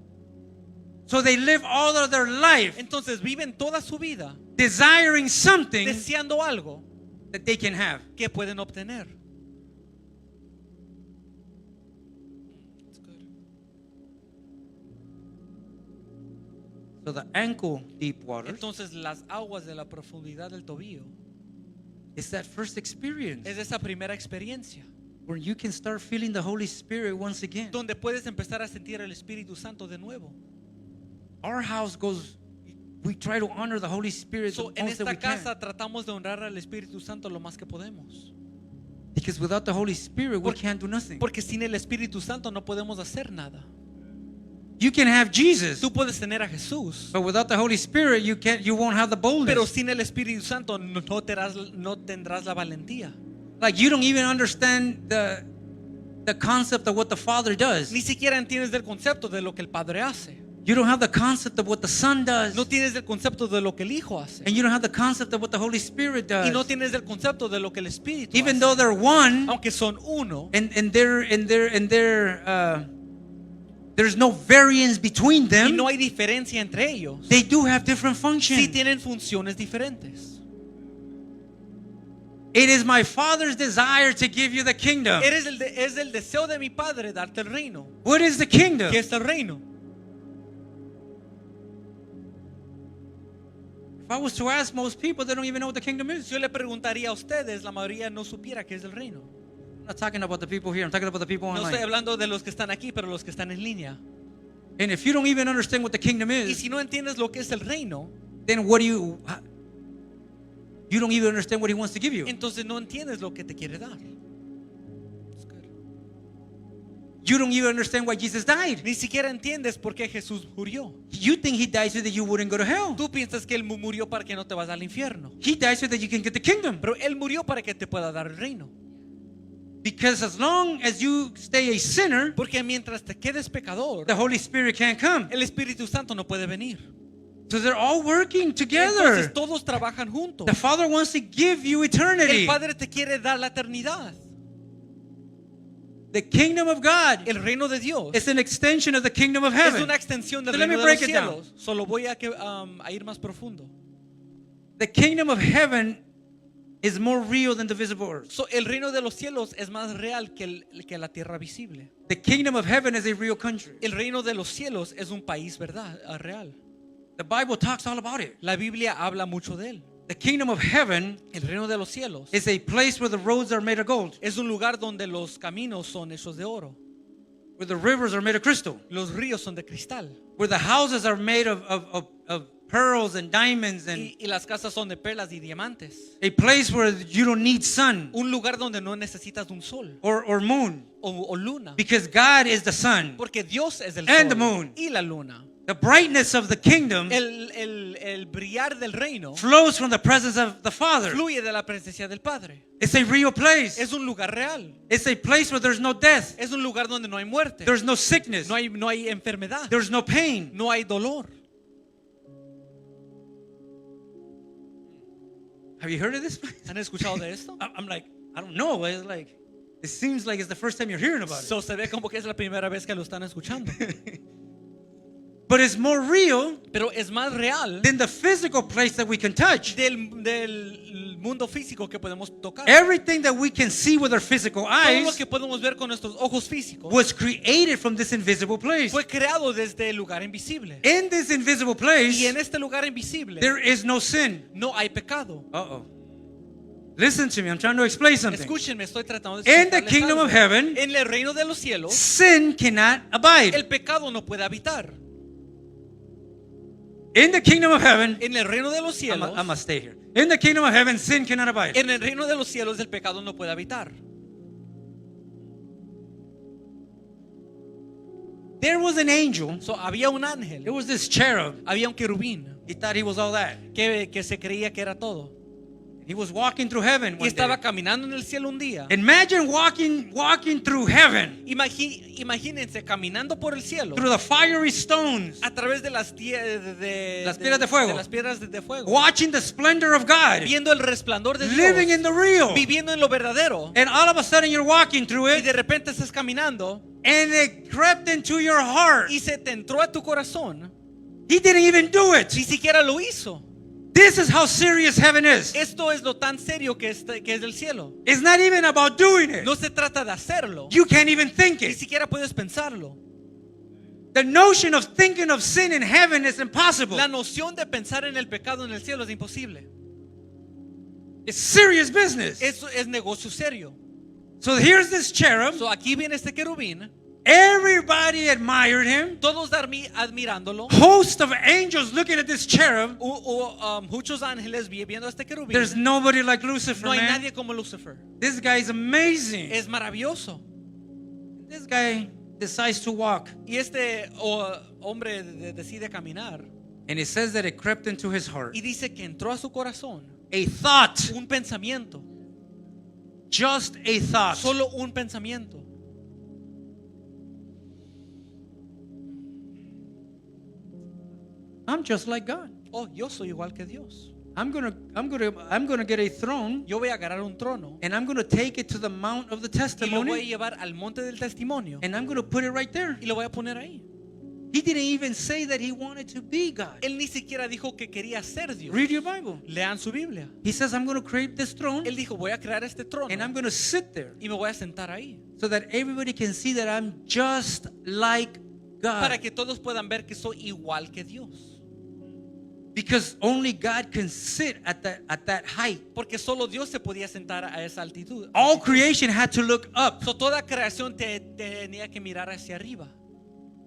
So they live all of their life Entonces viven toda su vida desiring something deseando algo that they can have. que pueden obtener. So the ankle deep water Entonces las aguas de la profundidad del tobillo is that first experience es esa primera experiencia where you can start feeling the Holy Spirit once again. donde puedes empezar a sentir el Espíritu Santo de nuevo. Our house we try to honor the Holy Spirit So, the en most that esta we can. casa tratamos de honrar al Espíritu Santo lo más que podemos. Because without the Holy Spirit, we can't do nothing. Porque sin el Espíritu Santo no podemos hacer nada. You can have Jesus, Tú puedes tener a Jesús, but without the Holy Spirit, you won't have the pero boldness. sin el Espíritu Santo no tendrás la valentía. Like you don't even understand the concept of what the Father does. Ni siquiera entiendes del concepto de lo que el Padre hace. You don't have the concept of what the Son does. No tienes el concepto de lo que el Hijo hace. And you don't have the concept of what the Holy Spirit Y no does. tienes el concepto de lo que el Espíritu Even hace. though they're one, Aunque son uno, and there's no variance between y them, no hay diferencia entre ellos, they do have different sí functions. tienen funciones diferentes. It is my Father's desire to give you the kingdom. Es el deseo de mi Padre darte el reino. What is the kingdom? ¿Qué es el reino? If I was to ask most people, they don't even know what the kingdom is. Si yo le preguntaría a ustedes, la mayoría no supiera qué es el reino. I'm not talking about the people here. I'm talking about the people No estoy online. hablando de los que están aquí, pero los que están en línea. And if you don't even understand what the kingdom Y is, si no entiendes lo que es el reino, then you don't even understand what he wants to give you. entonces no entiendes lo que te quiere dar. You don't even understand why Jesus died. Ni siquiera entiendes por qué Jesús murió. You think he died so that you wouldn't go to hell. Tú piensas que Él murió para que no te vas al infierno. He died so that you can get the kingdom. Pero Él murió para que te pueda dar el reino. Because as long as you stay a sinner, Porque mientras te quedes pecador, the Holy Spirit can't come. el Espíritu Santo no puede venir. So they're all working together. Entonces todos trabajan juntos. The Father wants to give you El eternity. Padre te quiere dar la eternidad. The kingdom of God El reino de Dios is an extension of the kingdom of es heaven. una extensión del So let me reino de los break it down. cielos. Solo voy a ir más profundo. The kingdom of heaven is more real than the visible earth. So, el reino de los cielos es más real que la tierra visible. The kingdom of heaven is a real country. El reino de los cielos es un país real. The Bible talks all about it. La Biblia habla mucho de él. The kingdom of heaven El reino de los cielos is a place where the roads are made of gold. es un lugar donde los caminos son hechos de oro. where the rivers are made of crystal, Los ríos son de cristal. where the houses are made of pearls and diamonds, and Y las casas son de perlas y diamantes. a place where you don't need sun Un lugar donde no necesitas de un sol or moon, o luna. because God is the sun. Porque Dios es el And sol the moon. y la luna. The brightness of the kingdom El brillar del reino flows from the presence of the Father. fluye de la presencia del Padre. It's a real place. Es un lugar real. It's a place where there's no death, Es un lugar donde no hay muerte. there's no sickness, No hay enfermedad. there's no pain. No hay dolor. Have you heard of this place? ¿Han escuchado de esto? I'm like, I don't know. It's like, it seems like it's the first time you're hearing about it. So se ve como que es la primera vez que lo están escuchando. But it's more real Pero es más real than the physical place that we can touch. del mundo físico que podemos tocar. Everything that we can see with our physical Todo lo eyes que podemos ver con nuestros ojos físicos was created from this invisible place. fue creado desde el lugar invisible. In this invisible Y en place, este lugar invisible there is no sin. no hay pecado. Uh-oh. Listen to me. I'm trying to explain something. Escúchenme, estoy tratando de In the explicarles kingdom algo. of heaven, En el reino de los cielos, sin cannot abide. el pecado no puede habitar. In the kingdom of heaven, En el reino de los cielos, I must stay here. In the kingdom of heaven, sin cannot abide. en el reino de los cielos, el pecado no puede habitar. There was an angel. So, había un ángel, There was this cherub. había un querubín He thought he was all that. que se creía que era todo. He was walking through heaven Y one estaba day. caminando en el cielo un día. Imagine walking through heaven, Imagínense caminando por el cielo through the fiery stones, a través de las piedras de fuego. de las piedras de fuego, watching the splendor of God, viendo el resplandor de living Dios, in the real. viviendo en lo verdadero. And all of a sudden you're walking through Y it, de repente estás caminando and it crept into your heart. y se te entró a tu corazón. He didn't even do it. Ni siquiera lo hizo. This is how serious heaven is. Esto es lo tan serio que es del cielo. It's not even about doing it. No se trata de hacerlo. You can't even think Ni it. siquiera puedes pensarlo. The notion of thinking of sin in heaven is impossible. La noción de pensar en el pecado en el cielo es imposible. It's serious business. Eso es negocio serio. So here's this cherub. So, aquí viene este querubín. Everybody admired him. Todos admirándolo. Host of angels looking at this cherub. Muchos ángeles viendo a este querubín. There's nobody like Lucifer, No hay man. nadie como Lucifer. This guy is amazing. Es maravilloso. This guy decides to walk. Y este hombre decide caminar. And it says that it crept into his heart. Y dice que entró a su corazón A thought. un pensamiento. Just a thought. Solo un pensamiento. I'm just like God. Oh, yo soy igual que Dios. I'm gonna get a throne, Yo voy a agarrar un trono and I'm gonna take it to the mount of the y lo voy a testimony, llevar al monte del testimonio and I'm gonna put it right there. y lo voy a poner ahí. He didn't even say that he wanted to be God. Él ni siquiera dijo que quería ser Dios. Read your Bible. Lean su Biblia. He says, I'm gonna create this throne, Él dijo, voy a crear este trono and I'm gonna sit there y me voy a sentar ahí so that everybody can see that I'm just like para God. que todos puedan ver que soy igual que Dios. Because only God can sit at that height. Porque solo Dios se podía sentar a esa altitud. All creation had to look up So, toda creación tenía que mirar hacia arriba,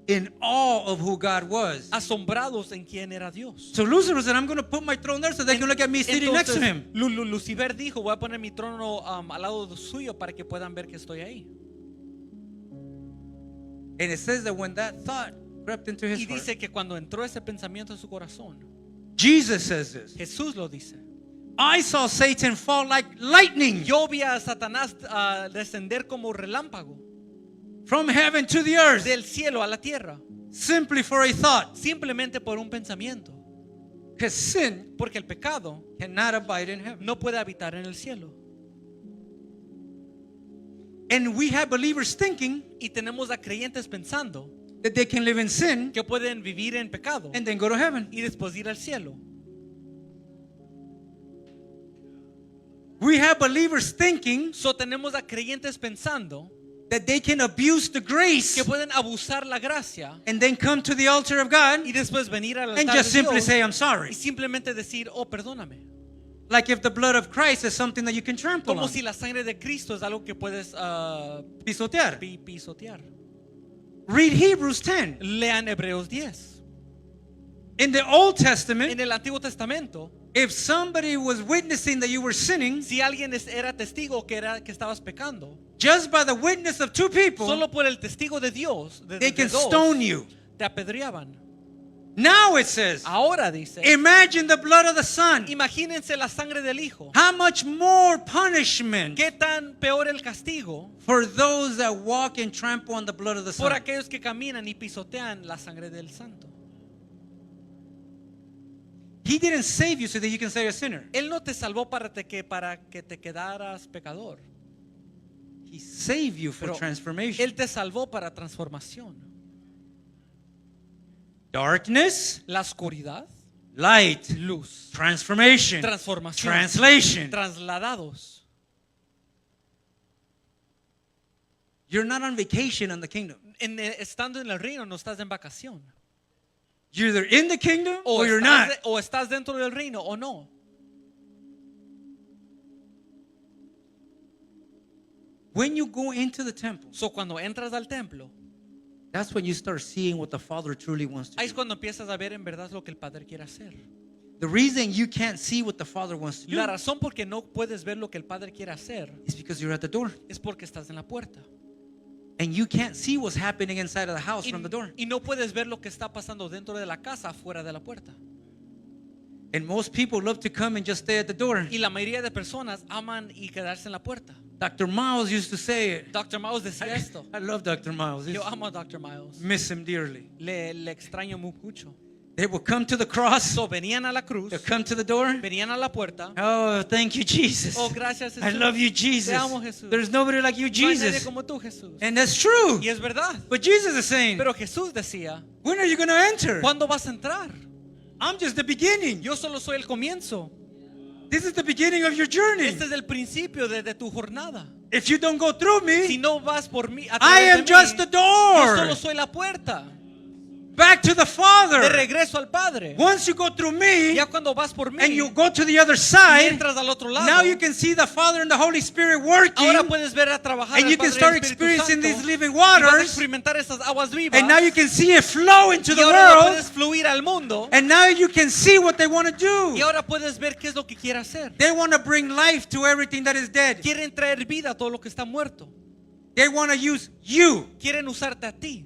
in awe of who God was. asombrados en quién era Dios. So Lucifer said, I'm going to put my throne there so they can look at me sitting next to him. Lucifer dijo, voy a poner mi trono al lado suyo para que puedan ver que estoy ahí. And it says that when that thought crept into his Y heart, dice que cuando entró ese pensamiento en su corazón, Jesus says this. Jesús lo dice. I saw Satan fall like lightning Yo vi a Satanás descender como relámpago from heaven to the earth del cielo a la tierra, simply for a thought. simplemente por un pensamiento. Because sin Porque el pecado cannot abide in heaven. no puede habitar en el cielo. And we have believers thinking Y tenemos a creyentes pensando that they can live in sin que pueden vivir en pecado and then go to heaven. y después ir al cielo. We have believers thinking So, tenemos a creyentes pensando that they can abuse the grace que pueden abusar la gracia and then come to the altar of God y después venir al and altar just de simply Dios say, I'm y sorry. simplemente decir, oh, perdóname. Like if the blood of Christ is something that you can trample Como on. si la sangre de Cristo es algo que puedes Pisotear. pisotear. Read Hebrews 10. Lean Hebreos 10. In the Old Testament, En el Antiguo Testamento, if somebody was witnessing that you were sinning, si alguien era testigo que estabas pecando, just by the witness of two people, solo por el testigo de Dios, they can stone you. te apedreaban. Now it says, Ahora dice, imagine the blood of the Son. imagínense la sangre del Hijo. How much more punishment ¿Qué tan peor el castigo for those that walk and trample on the blood of the por Son? aquellos que caminan y pisotean la sangre del Santo? He didn't save you so that you can say a sinner. Él no te salvó para que te quedaras pecador. He saved you for Pero transformation. Él te salvó para transformación. Darkness, La oscuridad, light, luz, transformation, transformación, translation. trasladados. You're not on vacation on the kingdom. Estando en el reino no estás en vacación. You're either in the kingdom O or you're estás, not. o estás dentro del reino o no. When you go into the temple, So, cuando entras al templo, that's when you start seeing what the Father truly wants to ahí es do. cuando empiezas a ver en verdad lo que el Padre quiere hacer. The reason you can't see what the Father wants to La do razón por que no puedes ver lo que el Padre quiere hacer is because you're at the door. es porque estás en la puerta. And you can't see what's happening inside of the house from the door. Y no puedes ver lo que está pasando dentro de la casa fuera de la puerta. And most people love to come and just stay at the door. Y la mayoría de personas aman y quedarse en la puerta. Dr. Miles used to say it. Dr. Miles decía esto. I love Dr. Miles. Yo amo a Dr. Miles. Miss him dearly. Le extraño mucho. They will come to the cross. So, venían a la cruz, They'll come to the door. venían a la puerta. Oh, thank you, Jesus. Oh, gracias, I Jesús. love you, Jesus. Te amo, Jesús. There's nobody like you, No hay nadie Jesus. como tú, Jesús. And that's true. Y es verdad. But Jesus is saying, Pero Jesús decía, when are you going to enter? ¿cuándo vas a entrar? I'm just the beginning. Yo solo soy el comienzo. This is the beginning of your journey. Este es el principio de tu jornada. If you don't go through Si me, no vas por mí, a I través de am mí, just the yo solo door. soy la puerta. Back to the De Father. regreso al Padre. Once you go through me Ya cuando vas por mí and you go to the other y side, entras al otro lado, now you can see the Father and the Holy Spirit working. ahora puedes ver a trabajar And el you can Padre y start el Espíritu experiencing Santo, these living y vas a waters. experimentar esas aguas vivas. And now you can see it flow into Y the ahora world. puedes fluir al mundo. And now you can see what they want to Y do. ahora puedes ver qué es lo que quiere hacer. They want to bring life to everything that is dead. Quieren traer vida a todo lo que está muerto. They want to use you Quieren usarte a ti.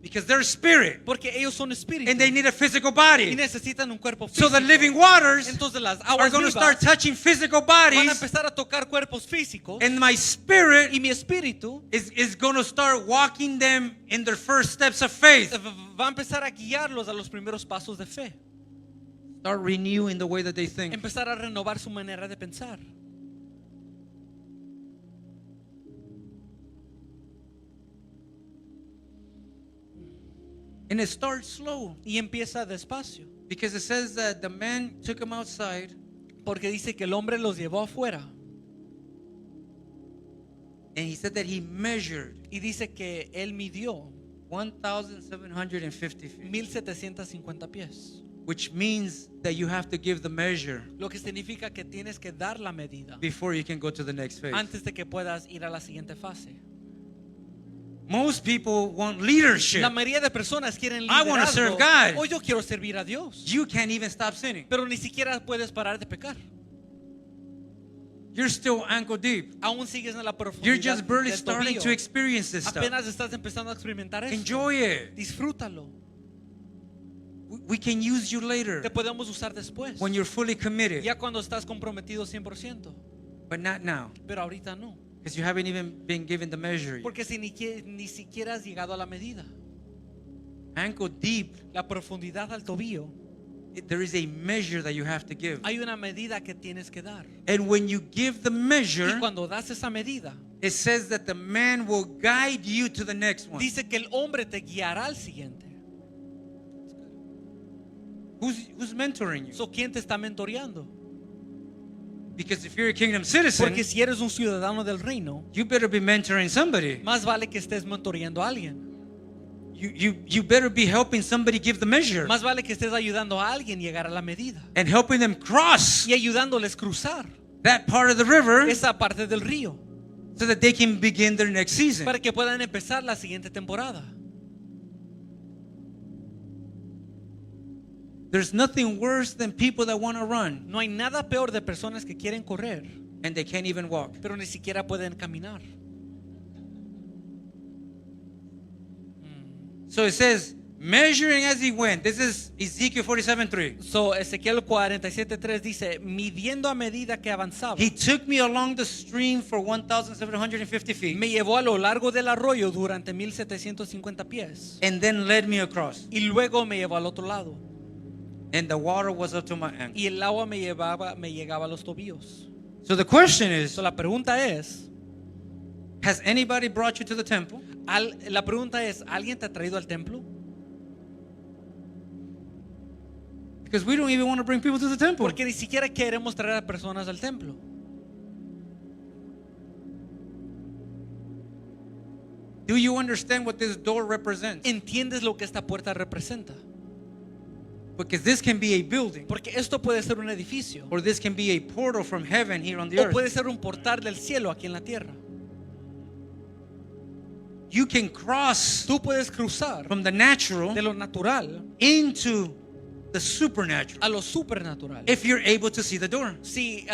because they're spirit Porque ellos son espíritus. and they need a physical Y body. necesitan un cuerpo So físico. the living waters Entonces las are aguas going to vivas start touching physical van a bodies, empezar a tocar cuerpos físicos. and my spirit Y mi espíritu is going to start walking them in their first steps of faith. va a empezar a guiarlos a los primeros pasos de fe. Start renewing the way that they think. Empezar a renovar su manera de pensar. And it starts slow Y empieza despacio. because it says that the man took him outside Porque dice que el hombre los llevó afuera. and he said that he measured Y dice que él midió 1,750 feet, 1750 pies. which means that you have to give the measure Lo que significa que tienes que dar la medida before you can go to the next phase. antes de que puedas ir a la siguiente fase. Most people want leadership. La mayoría de personas quieren I wanna serve liderazgo. God. O yo quiero servir a Dios. You can't even stop sinning. Pero ni siquiera puedes parar de pecar. You're still ankle deep. Aún sigues en la profundidad. You're just barely del starting tobillo. to experience this stuff. Apenas estás empezando a experimentar eso. Enjoy it. Disfrútalo. We can use you Te later podemos usar después. when you're fully committed, Ya cuando estás comprometido 100%. but not now Pero ahorita no. because you haven't even been given the measure. yet. Porque si ni siquiera has llegado a la medida. Ankle deep, La profundidad al tobillo. there is a measure that you have to give. Hay una medida que tienes que dar. And when you give the Y measure, cuando das esa medida, it says that the man will guide you to the next one. dice que el hombre te guiará al siguiente. Who's mentoring you? So, ¿quién te está mentoreando? Because if you're a kingdom citizen, Porque si eres un ciudadano del reino, you better be mentoring somebody. más vale que estés mentoreando a alguien. You better be helping somebody give the measure Más vale que estés ayudando a alguien llegar a la medida and helping them cross y ayudándoles cruzar that part of the river esa parte del río. so that they can begin their next season. para que puedan empezar la siguiente temporada. There's nothing worse than people that want to run No hay nada peor de personas que quieren correr, and they can't even walk. pero ni siquiera pueden caminar. So it says, measuring as he went. This is Ezekiel 47:3. So, Ezequiel 47:3 dice, midiendo a medida que avanzaba, He took me along the stream for 1,750 feet me llevó a lo largo del arroyo durante 1750 pies and then led me across. y luego me llevó al otro lado And the water was up to my ankle. y el agua me llegaba a los tobillos. So the question is, So, la pregunta es, has anybody brought you to the temple? la pregunta es, ¿alguien te ha traído al templo? Because we don't even want to bring people to the temple. Porque ni siquiera queremos traer a personas al templo. Do you understand what this door represents? ¿Entiendes lo que esta puerta representa? Because this can be a building, Porque esto puede ser un edificio or this can be a portal from heaven here on the o earth. puede ser un portal del cielo aquí en la tierra. You can cross Tú puedes cruzar from the natural de lo natural into the supernatural a lo supernatural if you're able to see the door. si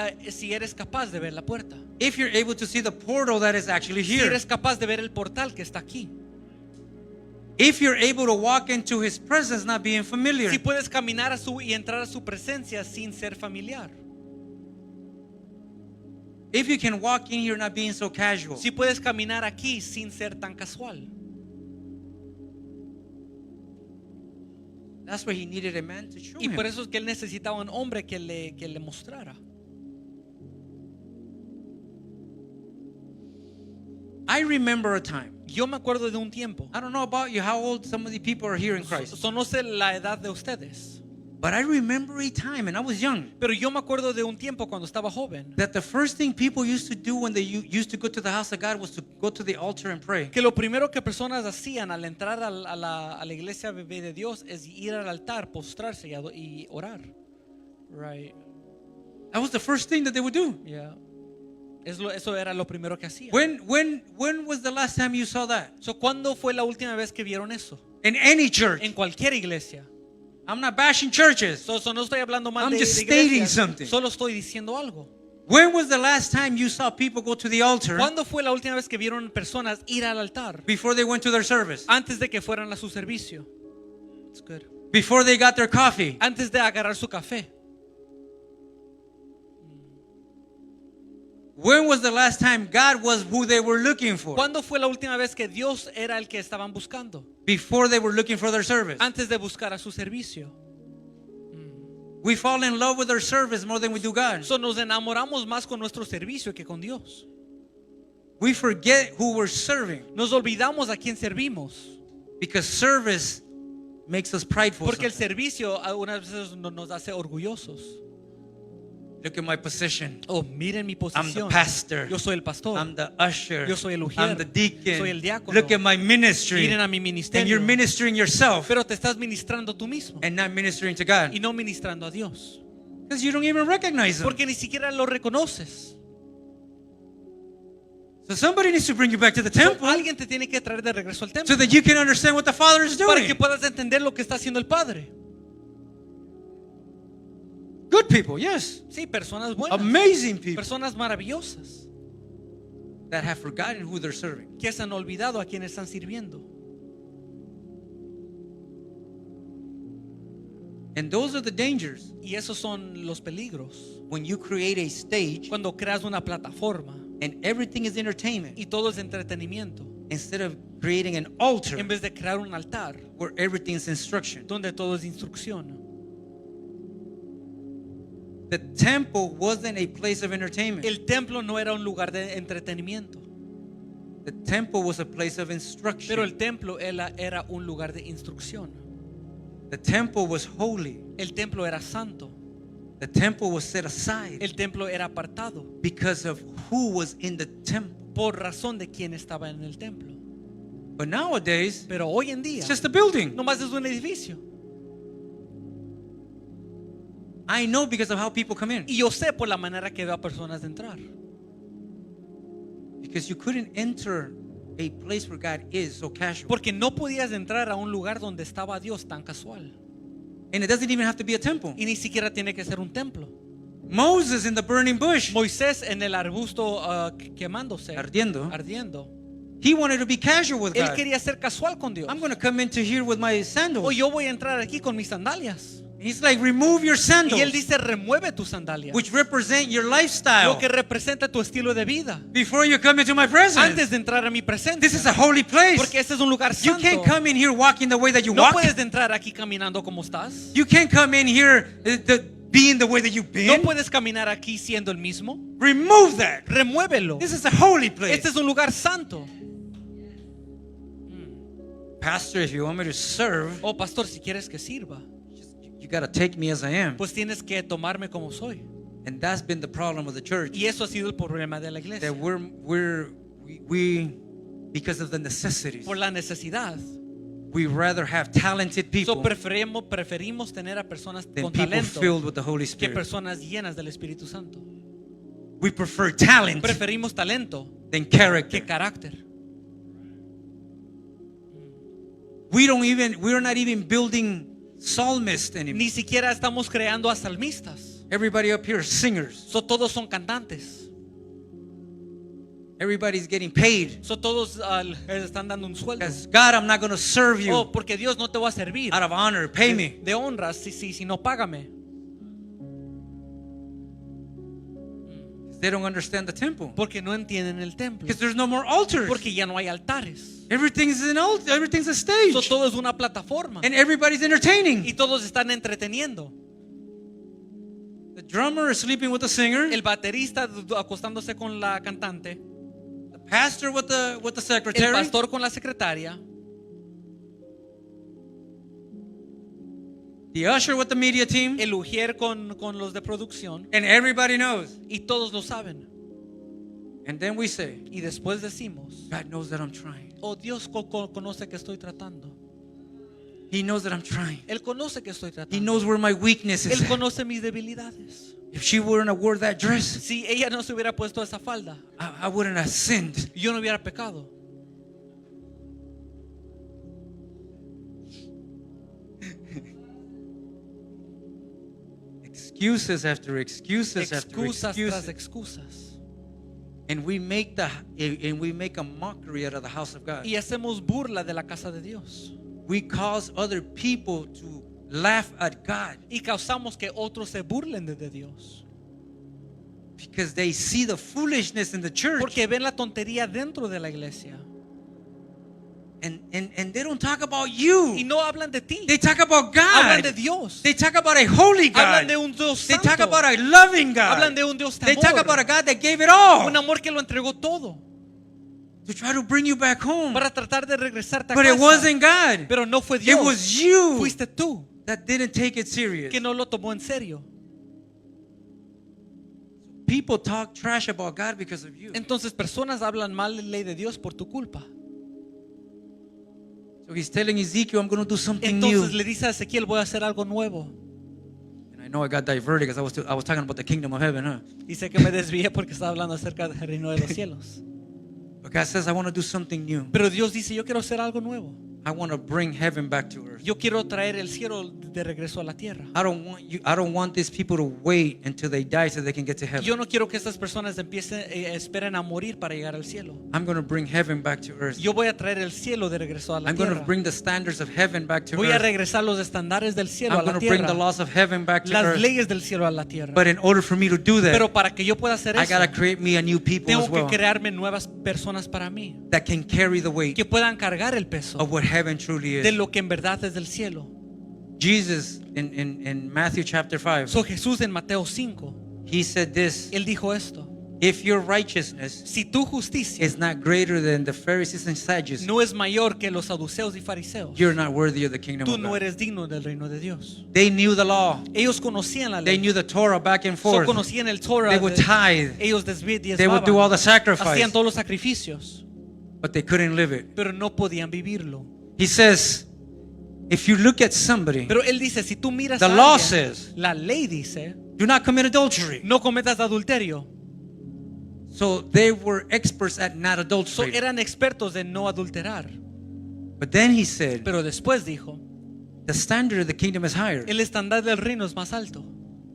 eres capaz de ver la puerta, If you're able to see the portal that is actually si here. eres capaz de ver el portal que está aquí, If you're able to walk into his presence not being familiar. si puedes caminar y entrar a su presencia sin ser familiar, If you can walk in here not being so casual. si puedes caminar aquí sin ser tan casual. That's why he needed a man to show Y por him. eso es que él necesitaba un hombre que le mostrara. I remember a time. Yo me acuerdo de un tiempo, I don't know about you, how old some of the people are here in Christ. no sé la edad de ustedes, But I remember a time, and I was young, pero yo me acuerdo de un tiempo cuando estaba joven, that the first thing people used to do when they used to go to the house of God was to go to the altar and pray. que lo primero que personas hacían al entrar a la iglesia bebé de Dios es ir al altar, postrarse y orar. Right. That was the first thing that they would do. Yeah. Eso era lo primero que hacían. When was the last time you saw that? So, ¿cuándo fue la última vez que vieron eso? In any church. En cualquier iglesia. I'm not bashing churches. So, no estoy hablando mal I'm de just iglesias, stating something. solo estoy diciendo algo. When was the last time you saw people go to the altar ¿Cuándo fue la última vez que vieron personas ir al altar before they went to their service? antes de que fueran a su servicio? It's good. Before they got their coffee? Antes de agarrar su café. When was the last time God was who they were looking for? ¿Cuándo fue la última vez que Dios era el que estaban buscando? Before they were looking for their service. Antes de buscar a su servicio. We fall in love with our service more than we do God. So, nos enamoramos más con nuestro servicio que con Dios. We forget who we're serving Nos olvidamos a quién servimos. because service makes us prideful. Porque el sometimes. servicio algunas veces nos hace orgullosos. Look at my position. Oh, miren mi I'm the posición. pastor. Yo soy el pastor. I'm the usher. Yo soy el ujier. I'm the deacon. Soy el diácono. Look at my ministry. Miren a mi And ministerio. you're ministering yourself Pero te estás ministrando tú mismo and not ministering to God. y no ministrando a Dios. Because you don't even recognize Him. Porque ni siquiera lo reconoces. So somebody needs to bring you back to the temple Alguien te tiene que traer de regreso al so templo that you can understand what the Father is para que doing. puedas entender lo que está haciendo el Padre. Good people, yes. Sí, personas buenas, Amazing people personas maravillosas that have forgotten who they're serving. que se han olvidado a quien están sirviendo. And those are the dangers Y esos son los peligros. when you create a stage Cuando creas una plataforma and everything is entertainment y todo es entretenimiento, instead of creating an altar en vez de crear un altar where everything's instruction. donde todo es instrucción. The temple wasn't a place of entertainment. El templo no era un lugar de entretenimiento, The temple was a place of pero instruction. el templo era un lugar de instrucción. The temple was holy. El templo era santo. The temple was set aside El templo era apartado because of who was in the temple. por razón de quién estaba en el templo. But nowadays, Pero hoy en día, it's just a building. nomás es un edificio. I know because of how people come in. Y yo sé por la manera que veo a personas de entrar. Because you couldn't enter a place where God is so casual. Porque no podías entrar a un lugar donde estaba Dios tan casual. And it doesn't even have to be a temple. Y ni siquiera tiene que ser un templo. Moses in the burning bush, Moisés en el arbusto quemándose, ardiendo, he wanted to be casual with él God. quería ser casual con Dios. I'm going to come into here with my O sandals. yo voy a entrar aquí con mis sandalias. He's like, remove your Y él sandals, dice, remueve tus sandalias. which represent your lifestyle, Lo que representa tu estilo de vida. before you come into my presence. Antes de entrar a mi presencia. This is a holy place. Porque este es un lugar You santo. can't come in here walking the way that you No walk. puedes entrar aquí caminando como estás. You can't come in here being the way that you've No been. puedes caminar aquí siendo el mismo. Remove that. Remuévelo. This is a holy place. Este es un lugar santo. Pastor, if you want me to serve, Oh, pastor, si quieres que sirva, you got to take me as I am. pues tienes que tomarme como soy. And that's been the problem of the church. Y eso ha sido el problema de la iglesia. That we because of the necessities, Por la necesidad. we rather have talented people So preferimos tener a personas than con people talento filled with the Holy que Spirit. personas llenas del Espíritu Santo. We prefer talent Preferimos talento than que character. carácter. We're not even building psalmists anymore. Ni siquiera estamos creando a salmistas. Everybody up here is singers. So todos son cantantes. Everybody's getting paid. So todos les están dando un sueldo. Because God, I'm not going to serve you Oh, porque Dios no te va a servir. out of honor. Pay me. De honra, si no, págame. They don't understand the temple. Porque no entienden el templo. Because there's no more altars. Porque ya no hay altares. Everything's an altar. Everything's a stage. So todo es una plataforma. And everybody's entertaining. Y todos están entreteniendo. The drummer is sleeping with the singer. El baterista acostándose con la cantante. The pastor with the El secretary. pastor con la secretaria. The usher with the media team. El ujier con los de producción. And everybody knows. Y todos lo saben. And then we say, Y después decimos, God knows that I'm trying. oh, Dios conoce que estoy tratando. He knows that I'm trying. Él conoce que estoy He tratando. knows where my weakness is Él at. conoce mis debilidades. If she wouldn't have worn that dress, Si ella no se hubiera puesto esa falda, I wouldn't have sinned. yo no hubiera pecado. Excuses after excuses after Excusas tras excuses. excusas. And we make a mockery out of the house of God. Y hacemos burla de la casa de Dios. We cause other people to laugh at God Y causamos que otros se burlen de Dios. because they see the foolishness in the church. Porque ven la tontería dentro de la iglesia. And they don't talk about you. Y no hablan de ti. They talk about Hablan de God. Dios. They talk about a holy Hablan God. de un Dios They santo. talk about a loving Hablan God. de un Dios de They talk amor. about a God that gave it all Un amor que lo entregó todo. to try to bring you back home. Para tratar de regresarte a But casa. it wasn't God. Pero no fue It Dios. was you Fuiste tú that didn't take it serious. que no lo tomó en serio. People talk trash about God because of you. Entonces personas hablan mal de la ley de Dios por tu culpa. So he's telling Ezekiel, I'm going to do something Entonces new. le dice a Ezequiel, voy a hacer algo nuevo. And I know I got diverted because I was talking about the kingdom of heaven, huh? Y sé que me desvié porque estaba hablando acerca del reino de los cielos. But God says, I want to do something new. Pero Dios dice, yo quiero hacer algo nuevo. I want to bring heaven back to earth. Yo quiero traer el cielo de regreso a la tierra. I don't want these people to wait until they die so they can get to heaven. Yo no quiero que estas personas esperen a morir para llegar al cielo. I'm going to bring heaven back to earth. Yo voy a traer el cielo de regreso a la I'm going to tierra. bring the standards of heaven back to Voy a earth. regresar los estándares del cielo a I'm la going to bring the tierra. laws of heaven back to Las earth. leyes del cielo a la tierra. But in order for me to do that, Pero para que yo pueda hacer I eso, got to create me a new people tengo as que well crearme nuevas personas para mí that can carry the weight que puedan cargar el peso of what heaven truly de is. lo que en verdad es del cielo. Jesus in Matthew chapter 5, So Jesús en Mateo 5, he said this, él dijo esto: if your righteousness si tu justicia is not greater than the Pharisees and Sadducees, no es mayor que los saduceos y fariseos, you're not worthy of the kingdom tú of no God. eres digno del reino de Dios. They knew the law. Ellos conocían la They ley. knew the Torah back and So forth. conocían el Torah. They would tithe. Ellos They would do all the sacrifice. hacían todos los sacrificios, But they couldn't live it. pero no podían vivirlo. He says, if you look at somebody, Pero él dice, si tú miras the a law alguien, says, la ley dice, do not commit adultery. no cometas adulterio. So they were experts at not So, adulterating. eran expertos en no adulterar. But then he said, Pero después dijo, the standard of the kingdom is higher. el estándar del reino es más alto.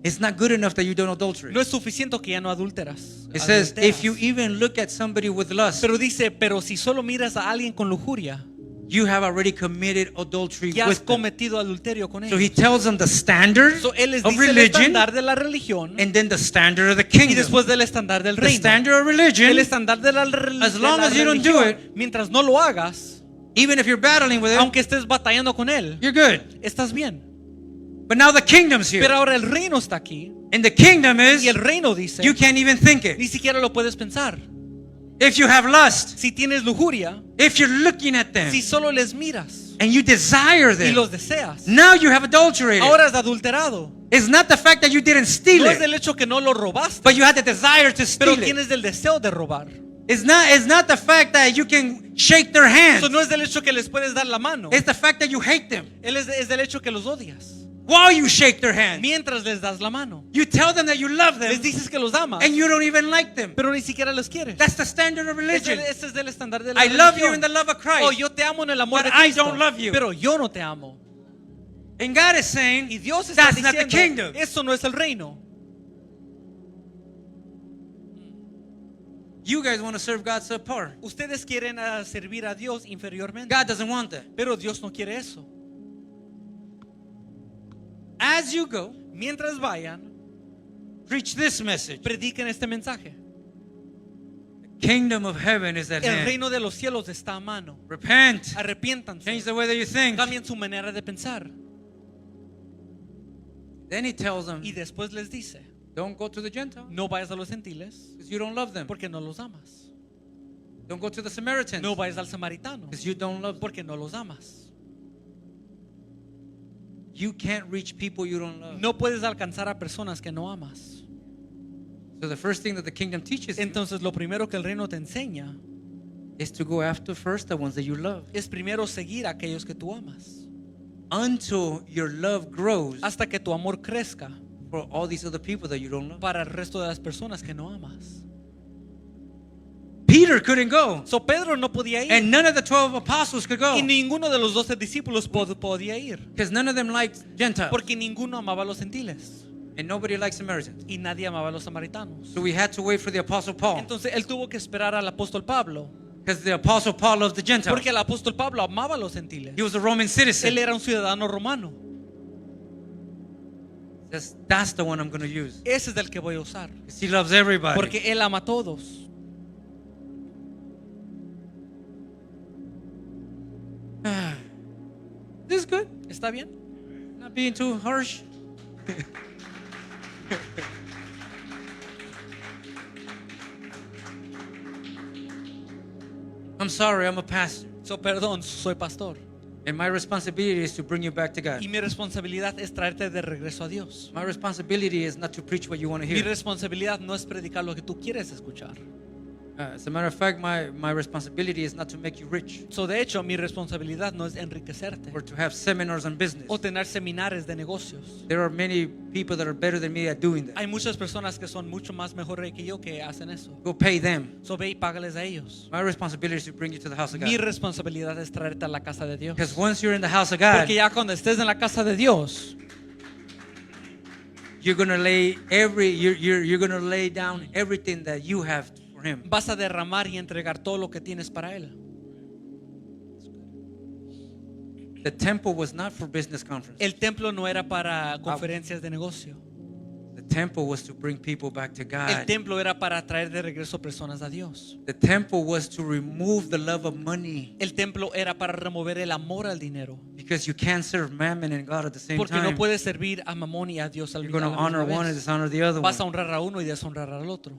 It's not good enough that you don't adulterate. No es suficiente que ya no adulteras. It says, adulteras. if you even look at somebody with lust, Pero dice, pero si solo miras a alguien con lujuria, you have already committed adultery ya has with them. cometido adulterio con So he ellos. tells them the standard So, él les of dice el religion estándar de la religión and then the standard of the y kingdom. después del estándar del The reino. standard of religion, El estándar de la, as long as you don't do religión, it, mientras no lo hagas, even if you're battling with it, aunque estés batallando con él, you're good. estás bien. But now the kingdom's here. Pero ahora el reino está aquí And the kingdom is, y el reino dice, you can't even think it. ni siquiera lo puedes pensar. If you have lust, Si tienes lujuria, if you're looking at them si solo les miras and you desire y them, los deseas, now you have adulterated. ahora es adulterado. It's not the fact that you didn't steal No es it, el hecho que no lo robaste, but you had the desire to pero steal it. tienes el deseo de robar. It's not the fact that you can shake their hands. Eso no es el hecho que les puedes dar la mano. It's the fact that you hate them. Es el hecho que los odias. While you shake their hands, Mientras les das la mano, you tell them that you love them les dices que los amas, and you don't even like them. pero ni siquiera los quieres. That's the standard of religion. Ese es el estándar de la I love you religión. in the love of Oh, Christ. yo te amo en el amor But de I Cristo, don't love you. pero yo no te amo. And God is saying, Y Dios está that's not the diciendo, kingdom. eso no es el reino. You guys want to serve God subpar. Ustedes quieren servir a Dios inferiormente, God doesn't want that. pero Dios no quiere eso. As you go, Mientras vayan, preach this message. prediquen este mensaje. Kingdom of heaven is at El hand. reino de los cielos está a mano. Repent. Arrepiéntanse. Change the way that you think. Cambien su manera de pensar. Then he tells them, Y después les dice, don't go to the Gentiles no vayas a los gentiles because you don't love them. porque no los amas. Don't go to the Samaritans No vayas al samaritano because you don't love them. porque no los amas. You can't reach people you don't love. No puedes alcanzar a personas que no amas. So the first thing that the kingdom teaches you Entonces lo primero que el reino te enseña is to go after first the ones that you love. es primero seguir a aquellos que tú amas. Until your love grows Hasta que tu amor crezca for all these other people that you don't love. para el resto de las personas que no amas. Peter couldn't go. So Pedro no podía ir. And none of the 12 apostles could go. Y ninguno de los 12 discípulos podía ir. Because none of them liked Gentiles. Porque ninguno amaba a los gentiles. And nobody likes Samaritans. Y nadie amaba a los samaritanos. So we had to wait for the apostle Paul. Entonces él tuvo que esperar al apóstol Pablo. Because the apostle Paul loved the Gentiles. Porque el apóstol Pablo amaba a los gentiles. He was a Roman citizen. Él era un ciudadano romano. That's the one I'm going to use. Ese es el que voy a usar. Because he loves everybody. Porque él ama a todos. This is good. ¿Está bien? Not being too harsh. I'm sorry, I'm a pastor. So, perdón, soy pastor. And my responsibility is to bring you back to God. Y mi responsabilidad es traerte de regreso a Dios. My responsibility is not to preach what you want to Mi hear. responsabilidad no es predicar lo que tú quieres escuchar. As a matter of fact, my responsibility is not to make you rich So, de hecho, mi responsabilidad no es enriquecerte or to have seminars on business. o tener seminares de negocios. There are many people that are better than me at doing that. Hay muchas personas que son mucho más mejores que yo que hacen eso. Go pay them. So, ve y págales a ellos. My responsibility is to bring you to the house of Mi God. responsabilidad es traerte a la casa de Dios. Because once you're in the house of God, Porque ya cuando estés en la casa de Dios, you're gonna lay down everything that you have for Him. vas a derramar y entregar todo lo que tienes para Él. The temple was not for business conferences. El templo no era para conferencias de negocio. The temple was to bring people back to El God. templo era para traer de regreso personas a Dios. The temple was to remove the love of money, El templo era para remover el amor al dinero. because you can't serve Mammon and God at the same Porque time. no puedes servir a Mamón y a Dios al You're mismo going to honor one and dishonor the other one. Vas a honrar a uno y deshonrar al otro.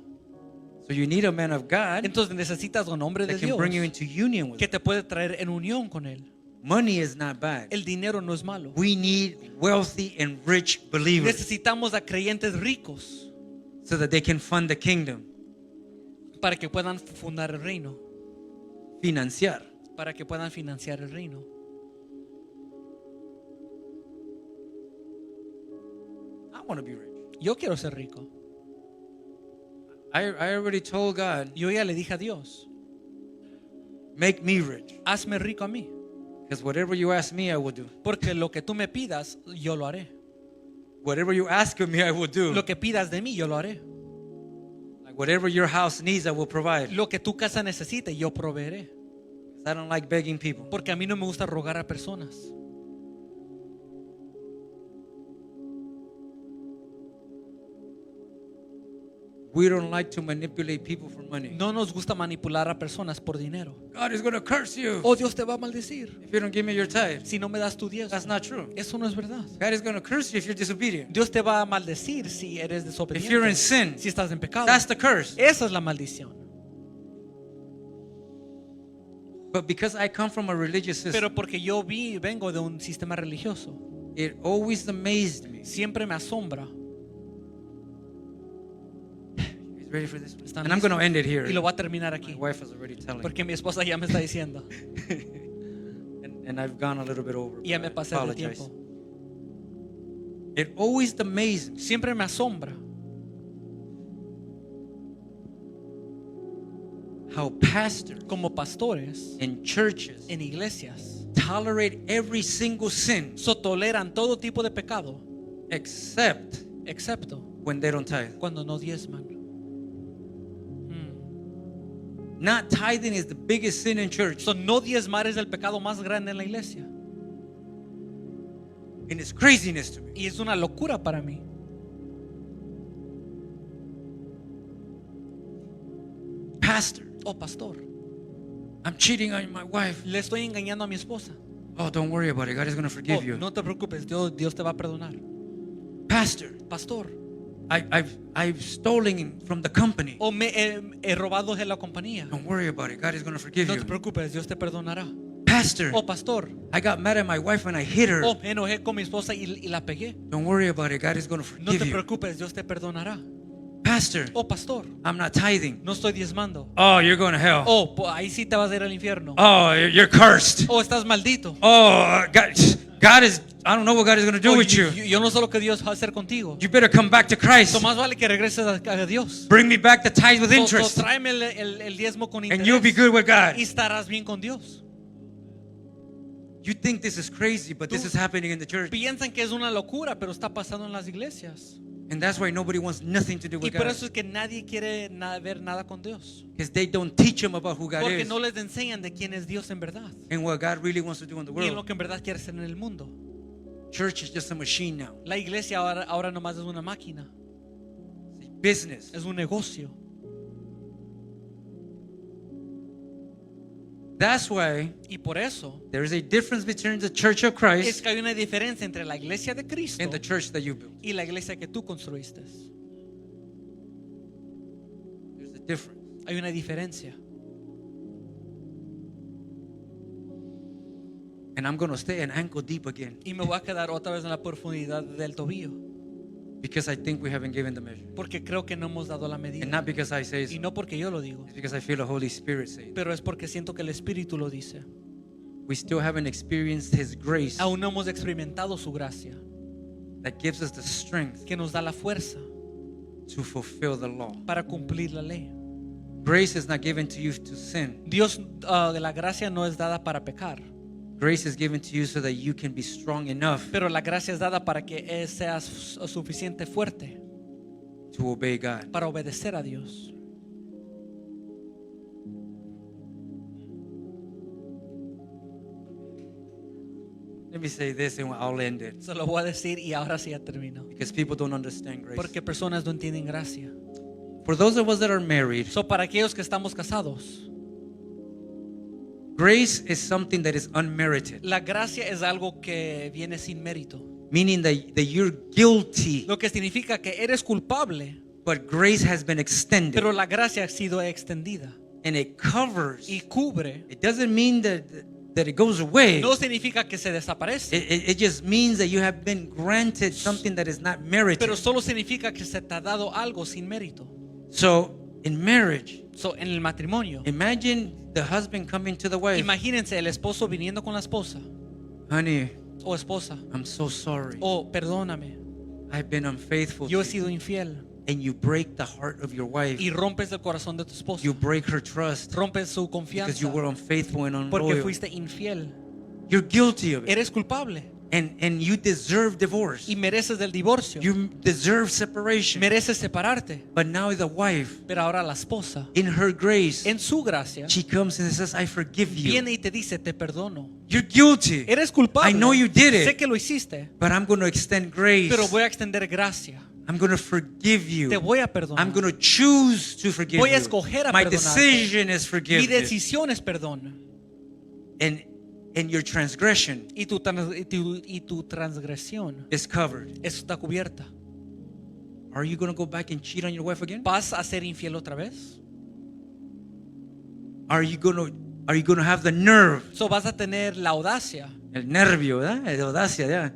So you need a man of God Entonces necesitas un hombre de that can Dios bring you into union with que Him. te puede traer en unión con Él. Money is not bad. El dinero no es malo. We need wealthy and rich believers Necesitamos a creyentes ricos so that they can fund the kingdom, para que puedan fundar el reino, financiar. para que puedan financiar el reino. I want to be rich. Yo quiero ser rico. I already told God, Yo ya le dije a Dios, make me rich. hazme rico a mí, Because whatever you ask me, I will do. porque lo que tú me pidas, yo lo haré. Whatever you ask of me, I will do. Lo que pidas de mí, yo lo haré. Like whatever your house needs, I will provide. Lo que tu casa necesite, yo proveeré. I don't like begging people. Porque a mí no me gusta rogar a personas. We don't like to manipulate people for money. No nos gusta manipular a personas por dinero. God is going to curse you Oh, Dios te va a maldecir if you don't give me your tithe. si no me das tu diezmo. That's not true. Eso no es verdad. God is going to curse you if you're disobedient. Dios te va a maldecir si eres If you're in desobediente. sin, Si estás en pecado. that's the curse. Esa es la maldición. But because I come from a religious system, Pero porque yo vengo de un sistema religioso, it always amazed me. siempre me asombra. You ready for this? ¿Están And I'm going to listos? end it here. Y lo voy a terminar My aquí. wife is already telling me. Porque mi esposa ya me está diciendo. And I've gone a little bit over. Y ya but me I pasé de apologize. tiempo. It always amazed me Siempre me asombra how pastors como pastores in churches en iglesias tolerate every single sin toleran todo tipo de pecado, except excepto when they don't tithe. cuando no diezman. Not tithing is the biggest sin in church, So, no diezmar es el pecado más grande en la iglesia. and it's craziness to me. Y es una locura para mí. Pastor, Oh, pastor, I'm cheating on my wife. le estoy engañando a mi esposa. Oh, don't worry about it. God is going to Oh, forgive you. no te preocupes, Dios te va a perdonar. Pastor, Pastor, I've stolen from the company. o me he robado de la compañía. Don't worry about it. God is going to forgive No te you. preocupes, Dios te perdonará. Pastor, Oh, pastor, I got mad at my wife and I hit her. oh, me enojé con mi esposa y la pegué. Don't worry about it. God is going to No forgive te you. preocupes, Dios te perdonará. Pastor, Oh, pastor, I'm not tithing. no estoy diezmando. Oh, you're going to hell. Oh, ahí sí te vas a ir al infierno. Oh, you're cursed. Oh, estás maldito. Oh, God is, I don't know what God is going to do Oh, with you. yo no sé lo que Dios va a hacer contigo. You better come back to Christ. So, más vale que regreses a Dios. Bring me back the tithe with So, interest, tráeme el diezmo con and you'll be interés good with God. y estarás bien con Dios. You think this is crazy, but this is happening in the church. Piensan que es una locura, pero está pasando en las iglesias. And that's why nobody wants nothing to do Y with por God. eso es que nadie quiere ver nada con Dios. Because they don't teach them about who God Porque is no les enseñan de quién es Dios en verdad. and what God really wants to do in the Y en lo world. que en verdad quiere hacer en el mundo. Church is just a machine now. La iglesia ahora nomás es una máquina. It's a business. Es un negocio. That's why Y por eso there is a difference between the church of es Christ que hay una diferencia entre la iglesia de Cristo and the church that you built. y la iglesia que tú construiste. There's a difference. Hay una diferencia. And I'm going to stay and ankle deep again Y me voy a quedar otra vez en la profundidad del tobillo. because I think we haven't given the measure. Porque creo que no hemos dado la And medida. not because I say Y so. no porque yo lo digo. It's because I feel the Holy Spirit say it. Pero es porque siento que el Espíritu lo dice. We still haven't experienced His grace Aún no hemos experimentado su gracia, that gives us the strength que nos da la fuerza to fulfill the law. para cumplir la ley. Grace is not given to you to sin. Dios, de la gracia no es dada para pecar, Grace is given to you so that you can be strong enough pero la gracia es dada para que seas suficiente fuerte to obey God. para obedecer a Dios. Let me say this and I'll end it. Se lo voy a decir y ahora sí ya termino. Because people don't understand grace. Porque personas no entienden gracia. For those of us that are married, So, para aquellos que estamos casados, grace is something that is unmerited, la gracia es algo que viene sin mérito. meaning that you're guilty, Lo que significa que eres culpable, but grace has been extended pero la gracia ha sido extendida and it covers. y cubre. It doesn't mean that it goes away. No significa que se desaparece, It just means that you have been granted something that is not merited. pero solo significa que se te ha dado algo sin mérito. So in marriage, So, en el matrimonio, imagine the husband coming to the wife. imagínense el esposo viniendo con la esposa Honey, o esposa. I'm so sorry. Oh, perdóname, I've been unfaithful. yo he to you. sido infiel. and you break the heart of your wife. y rompes el corazón de tu esposa, You break her trust rompes su because confianza you were unfaithful and porque unloyal. fuiste infiel, You're guilty of it. eres culpable And you deserve divorce. y mereces el divorcio, You deserve separation. mereces separarte. But now the wife, Pero ahora la esposa, in her grace, en su gracia, she comes and says, I forgive you. viene y te dice, te perdono. You're guilty. Eres culpable. I know you did it. Sé que lo hiciste, But I'm going to extend grace. pero voy a extender gracia. I'm going to forgive you. Te voy a perdonar. I'm going to choose to forgive Voy a you. escoger a My perdonarte. decision is Mi forgiveness. decisión es perdón. And your transgression Y tu transgresión is covered. está cubierta. Are you going to go back and cheat on your wife again? ¿Vas a ser infiel otra vez? Are you going to have the nerve, So vas a tener la audacia el nervio, ¿verdad? La audacia, yeah,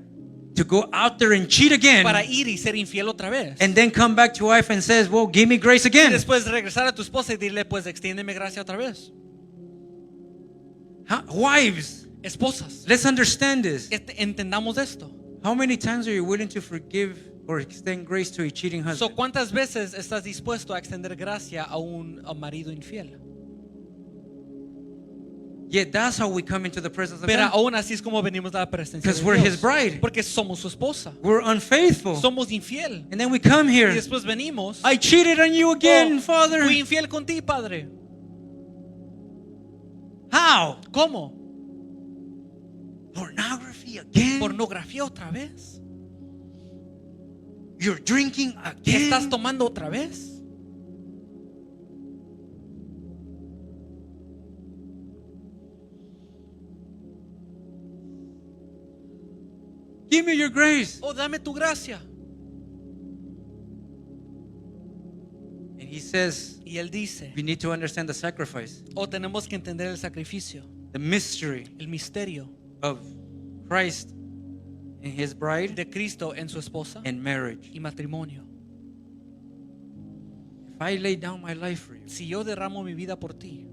to go out there and cheat again, para ir y ser infiel otra vez? and then come back to your wife and says, well, give me grace Y again. después regresar a tu esposa y decirle, pues extiéndeme gracia otra vez. Wives, Esposas, let's understand this. entendamos esto. How many times are you willing to forgive or extend grace to a cheating So, husband? ¿cuántas veces estás dispuesto a extender gracia a un marido infiel? Yet that's how we come into the presence of Pero God. aún así es como venimos a la presencia de Because we're Dios. His bride. Porque somos su esposa. We're unfaithful. Somos infiel. And then we come Y here. después venimos. I cheated on you again, "Oh, Father. fui infiel con ti, Padre. How? ¿Cómo? Pornography again? ¿Pornografía otra vez? You're drinking again? ¿Estás tomando otra vez? Give me your grace. Oh, dame tu gracia. And He says, Y él dice, you need to understand the sacrifice, oh, tenemos que entender el sacrificio, the mystery el misterio of Christ and His bride de Cristo en su esposa and marriage. y matrimonio. If I lay down my life for you, Si yo derramo mi vida por ti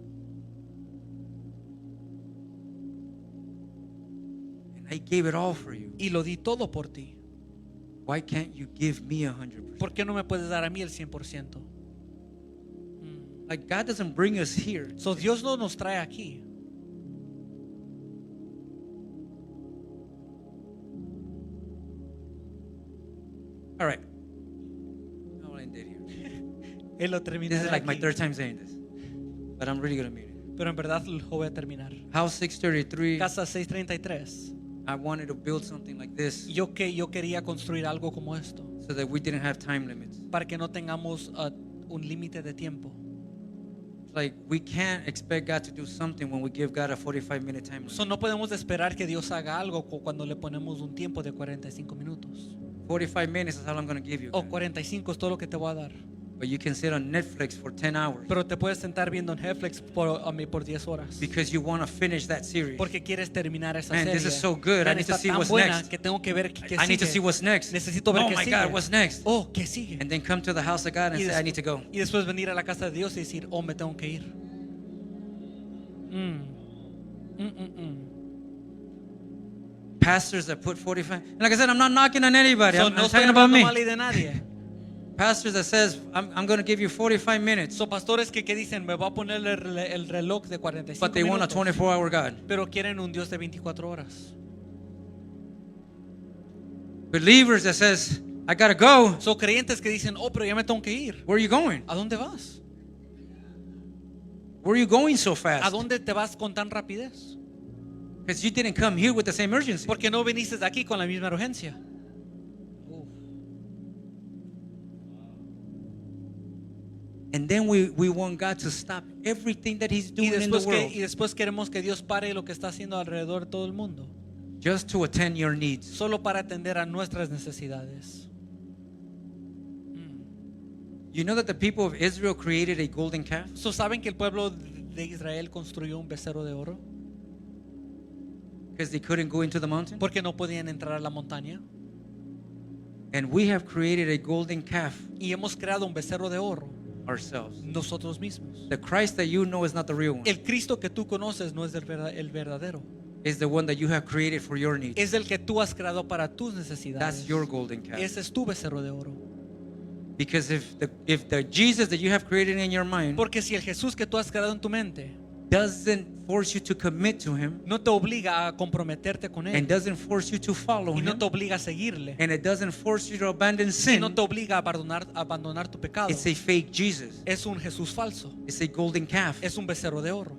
and I gave it all for you, y lo di todo por ti, why can't you give me 100%? ¿por qué no me puedes dar a mí el 100%? Like, God doesn't bring us here So, Dios no nos trae aquí all right. I'll end it here. Él lo termina This is like my aquí. third time saying this, but I'm really gonna mean it. Pero en verdad lo voy a terminar. House 633. Casa 633. I wanted to build something like this Yo quería construir algo como esto so that we didn't have time limits. para que no tengamos un límite de tiempo. Like, we can't expect God to do something when we give God a 45-minute time limit. So, no podemos esperar que Dios haga algo cuando le ponemos un tiempo de 45 minutos. 45 minutes is all I'm going to give you. O God. 45 es todo lo que te voy a dar. But you can sit on Netflix for 10 hours Pero te puedes sentar viendo Netflix por 10 horas. because you want to finish that series. Porque quieres terminar esa Man, serie. this is so good. I Man, need to está see tan what's buena next. que tengo que ver qué I need to see sigue. what's next. Necesito ver Oh qué my sigue. God, what's next? Oh, ¿qué sigue? And then come to the house of God and Y, say, I need to go. y después venir a la casa de Dios y decir, oh, me tengo que ir. Pastors that put 45. And like I said, I'm not knocking on anybody. So, I'm no estoy talking about hablando me. mal de nadie. Pastors that says, I'm going to give you 45 minutes, Son pastores que dicen, me va a poner el reloj de 45 but they want a minutos. 24-hour God. Pero quieren un Dios de 24 horas. Believers that says, I got to go. Son creyentes que dicen, oh, pero ya me tengo que ir. Where are you going? ¿A dónde vas? Where are you going so ¿A fast? dónde te vas con tan rapidez? Because you didn't come here with the same urgency. Porque no viniste de aquí con la misma urgencia. And then we want God to stop everything that He's Y doing in the world después queremos que Dios pare lo que está haciendo alrededor de todo el mundo. just to attend your needs. Solo para atender a nuestras necesidades. You know that the people of Israel created a golden calf? So, ¿saben que el pueblo de Israel construyó un becerro de oro? Because they couldn't go into the mountain? Porque no podían entrar a la montaña. And we have created a golden calf Y hemos creado un becerro de oro ourselves. nosotros mismos. The Christ that you know is not the real one. El Cristo que tú conoces no es el verdadero. It's the one that you have created for your needs. Es el que tú has creado para tus necesidades. That's your golden calf. Ese es tu becerro de oro. Because if the Jesus that you have created in your mind Porque si el Jesús que tú has creado en tu mente doesn't force you to commit to him no te obliga a comprometerte con and Él doesn't force you to follow y no him te obliga a seguirle and it doesn't force you to abandon y sin, no te obliga a abandonar tu pecado, it's a fake Jesus. es un Jesús falso, It's a golden calf es un becerro de oro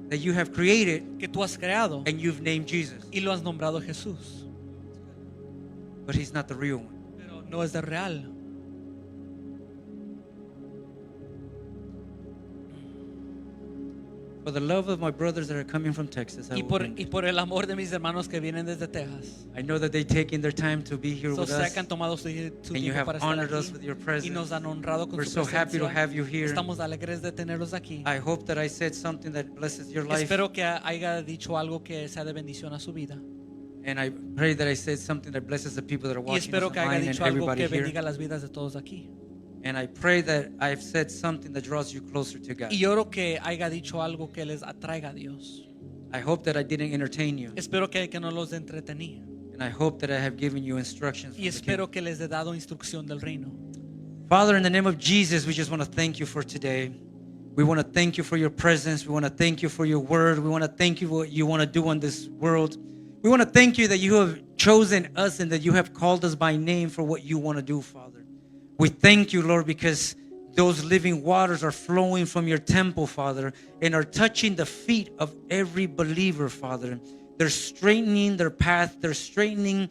that you have created que tú has creado and you've named Jesus. y lo has nombrado Jesús, But he's not the real one. pero no es de real. For the love of my brothers that are coming from Texas, I, Y will end. por el amor de mis hermanos que vienen desde Texas, I know that they're taking their time to be here so with sé us. que han tomado su And you tiempo have para estar honored us with your aquí y nos presence. han honrado con We're su so happy to presencia. have you here. Estamos alegres de tenerlos aquí. I hope that I said something that blesses your life. Espero que haya dicho algo que sea de bendición a su vida. And I pray that I said something that blesses the people that are Y watching us espero que haya online and dicho algo everybody que here. bendiga las vidas de todos aquí. And I pray that I've said something that draws you closer to God. Y oro que haya dicho algo que les atraiga a Dios. I hope that I didn't entertain you. Espero que no los entretení. And I hope that I have given you instructions from Y the espero King. que les he dado instrucción del reino. Father, in the name of Jesus, we just want to thank you for today. We want to thank you for your presence. We want to thank you for your word. We want to thank you for what you want to do in this world. We want to thank you that you have chosen us and that you have called us by name for what you want to do, Father. We thank you, Lord, because those living waters are flowing from your temple, Father, and are touching the feet of every believer, Father. They're straightening their path. They're straightening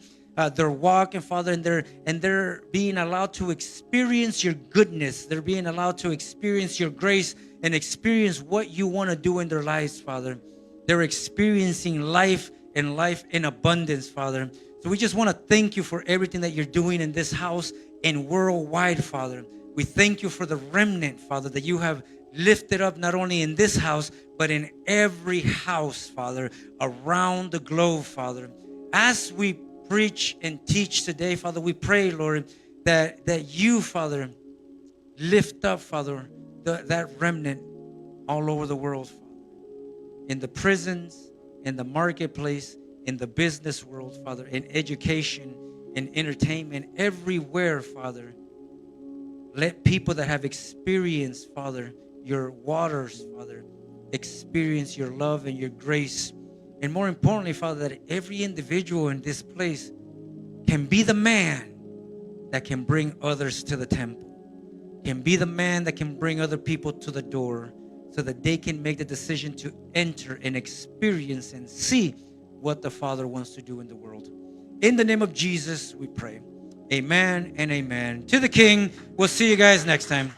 their walk, and Father, and they're being allowed to experience your goodness. They're being allowed to experience your grace and experience what you want to do in their lives, Father. They're experiencing life and life in abundance, Father. So we just want to thank you for everything that you're doing in this house and worldwide, Father. We thank you for the remnant, Father, that you have lifted up not only in this house, but in every house, Father, around the globe, Father. As we preach and teach today, Father, we pray, Lord, that you, Father, lift up, Father, that remnant all over the world, Father. In the prisons, in the marketplace, in the business world, Father, in education, in entertainment, everywhere, Father. Let people that have experienced, Father, your waters, Father, experience your love and your grace. And more importantly, Father, that every individual in this place can be the man that can bring others to the temple, can be the man that can bring other people to the door so that they can make the decision to enter and experience and see what the Father wants to do in the world. In the name of Jesus, we pray. Amen and amen. To the King, we'll see you guys next time.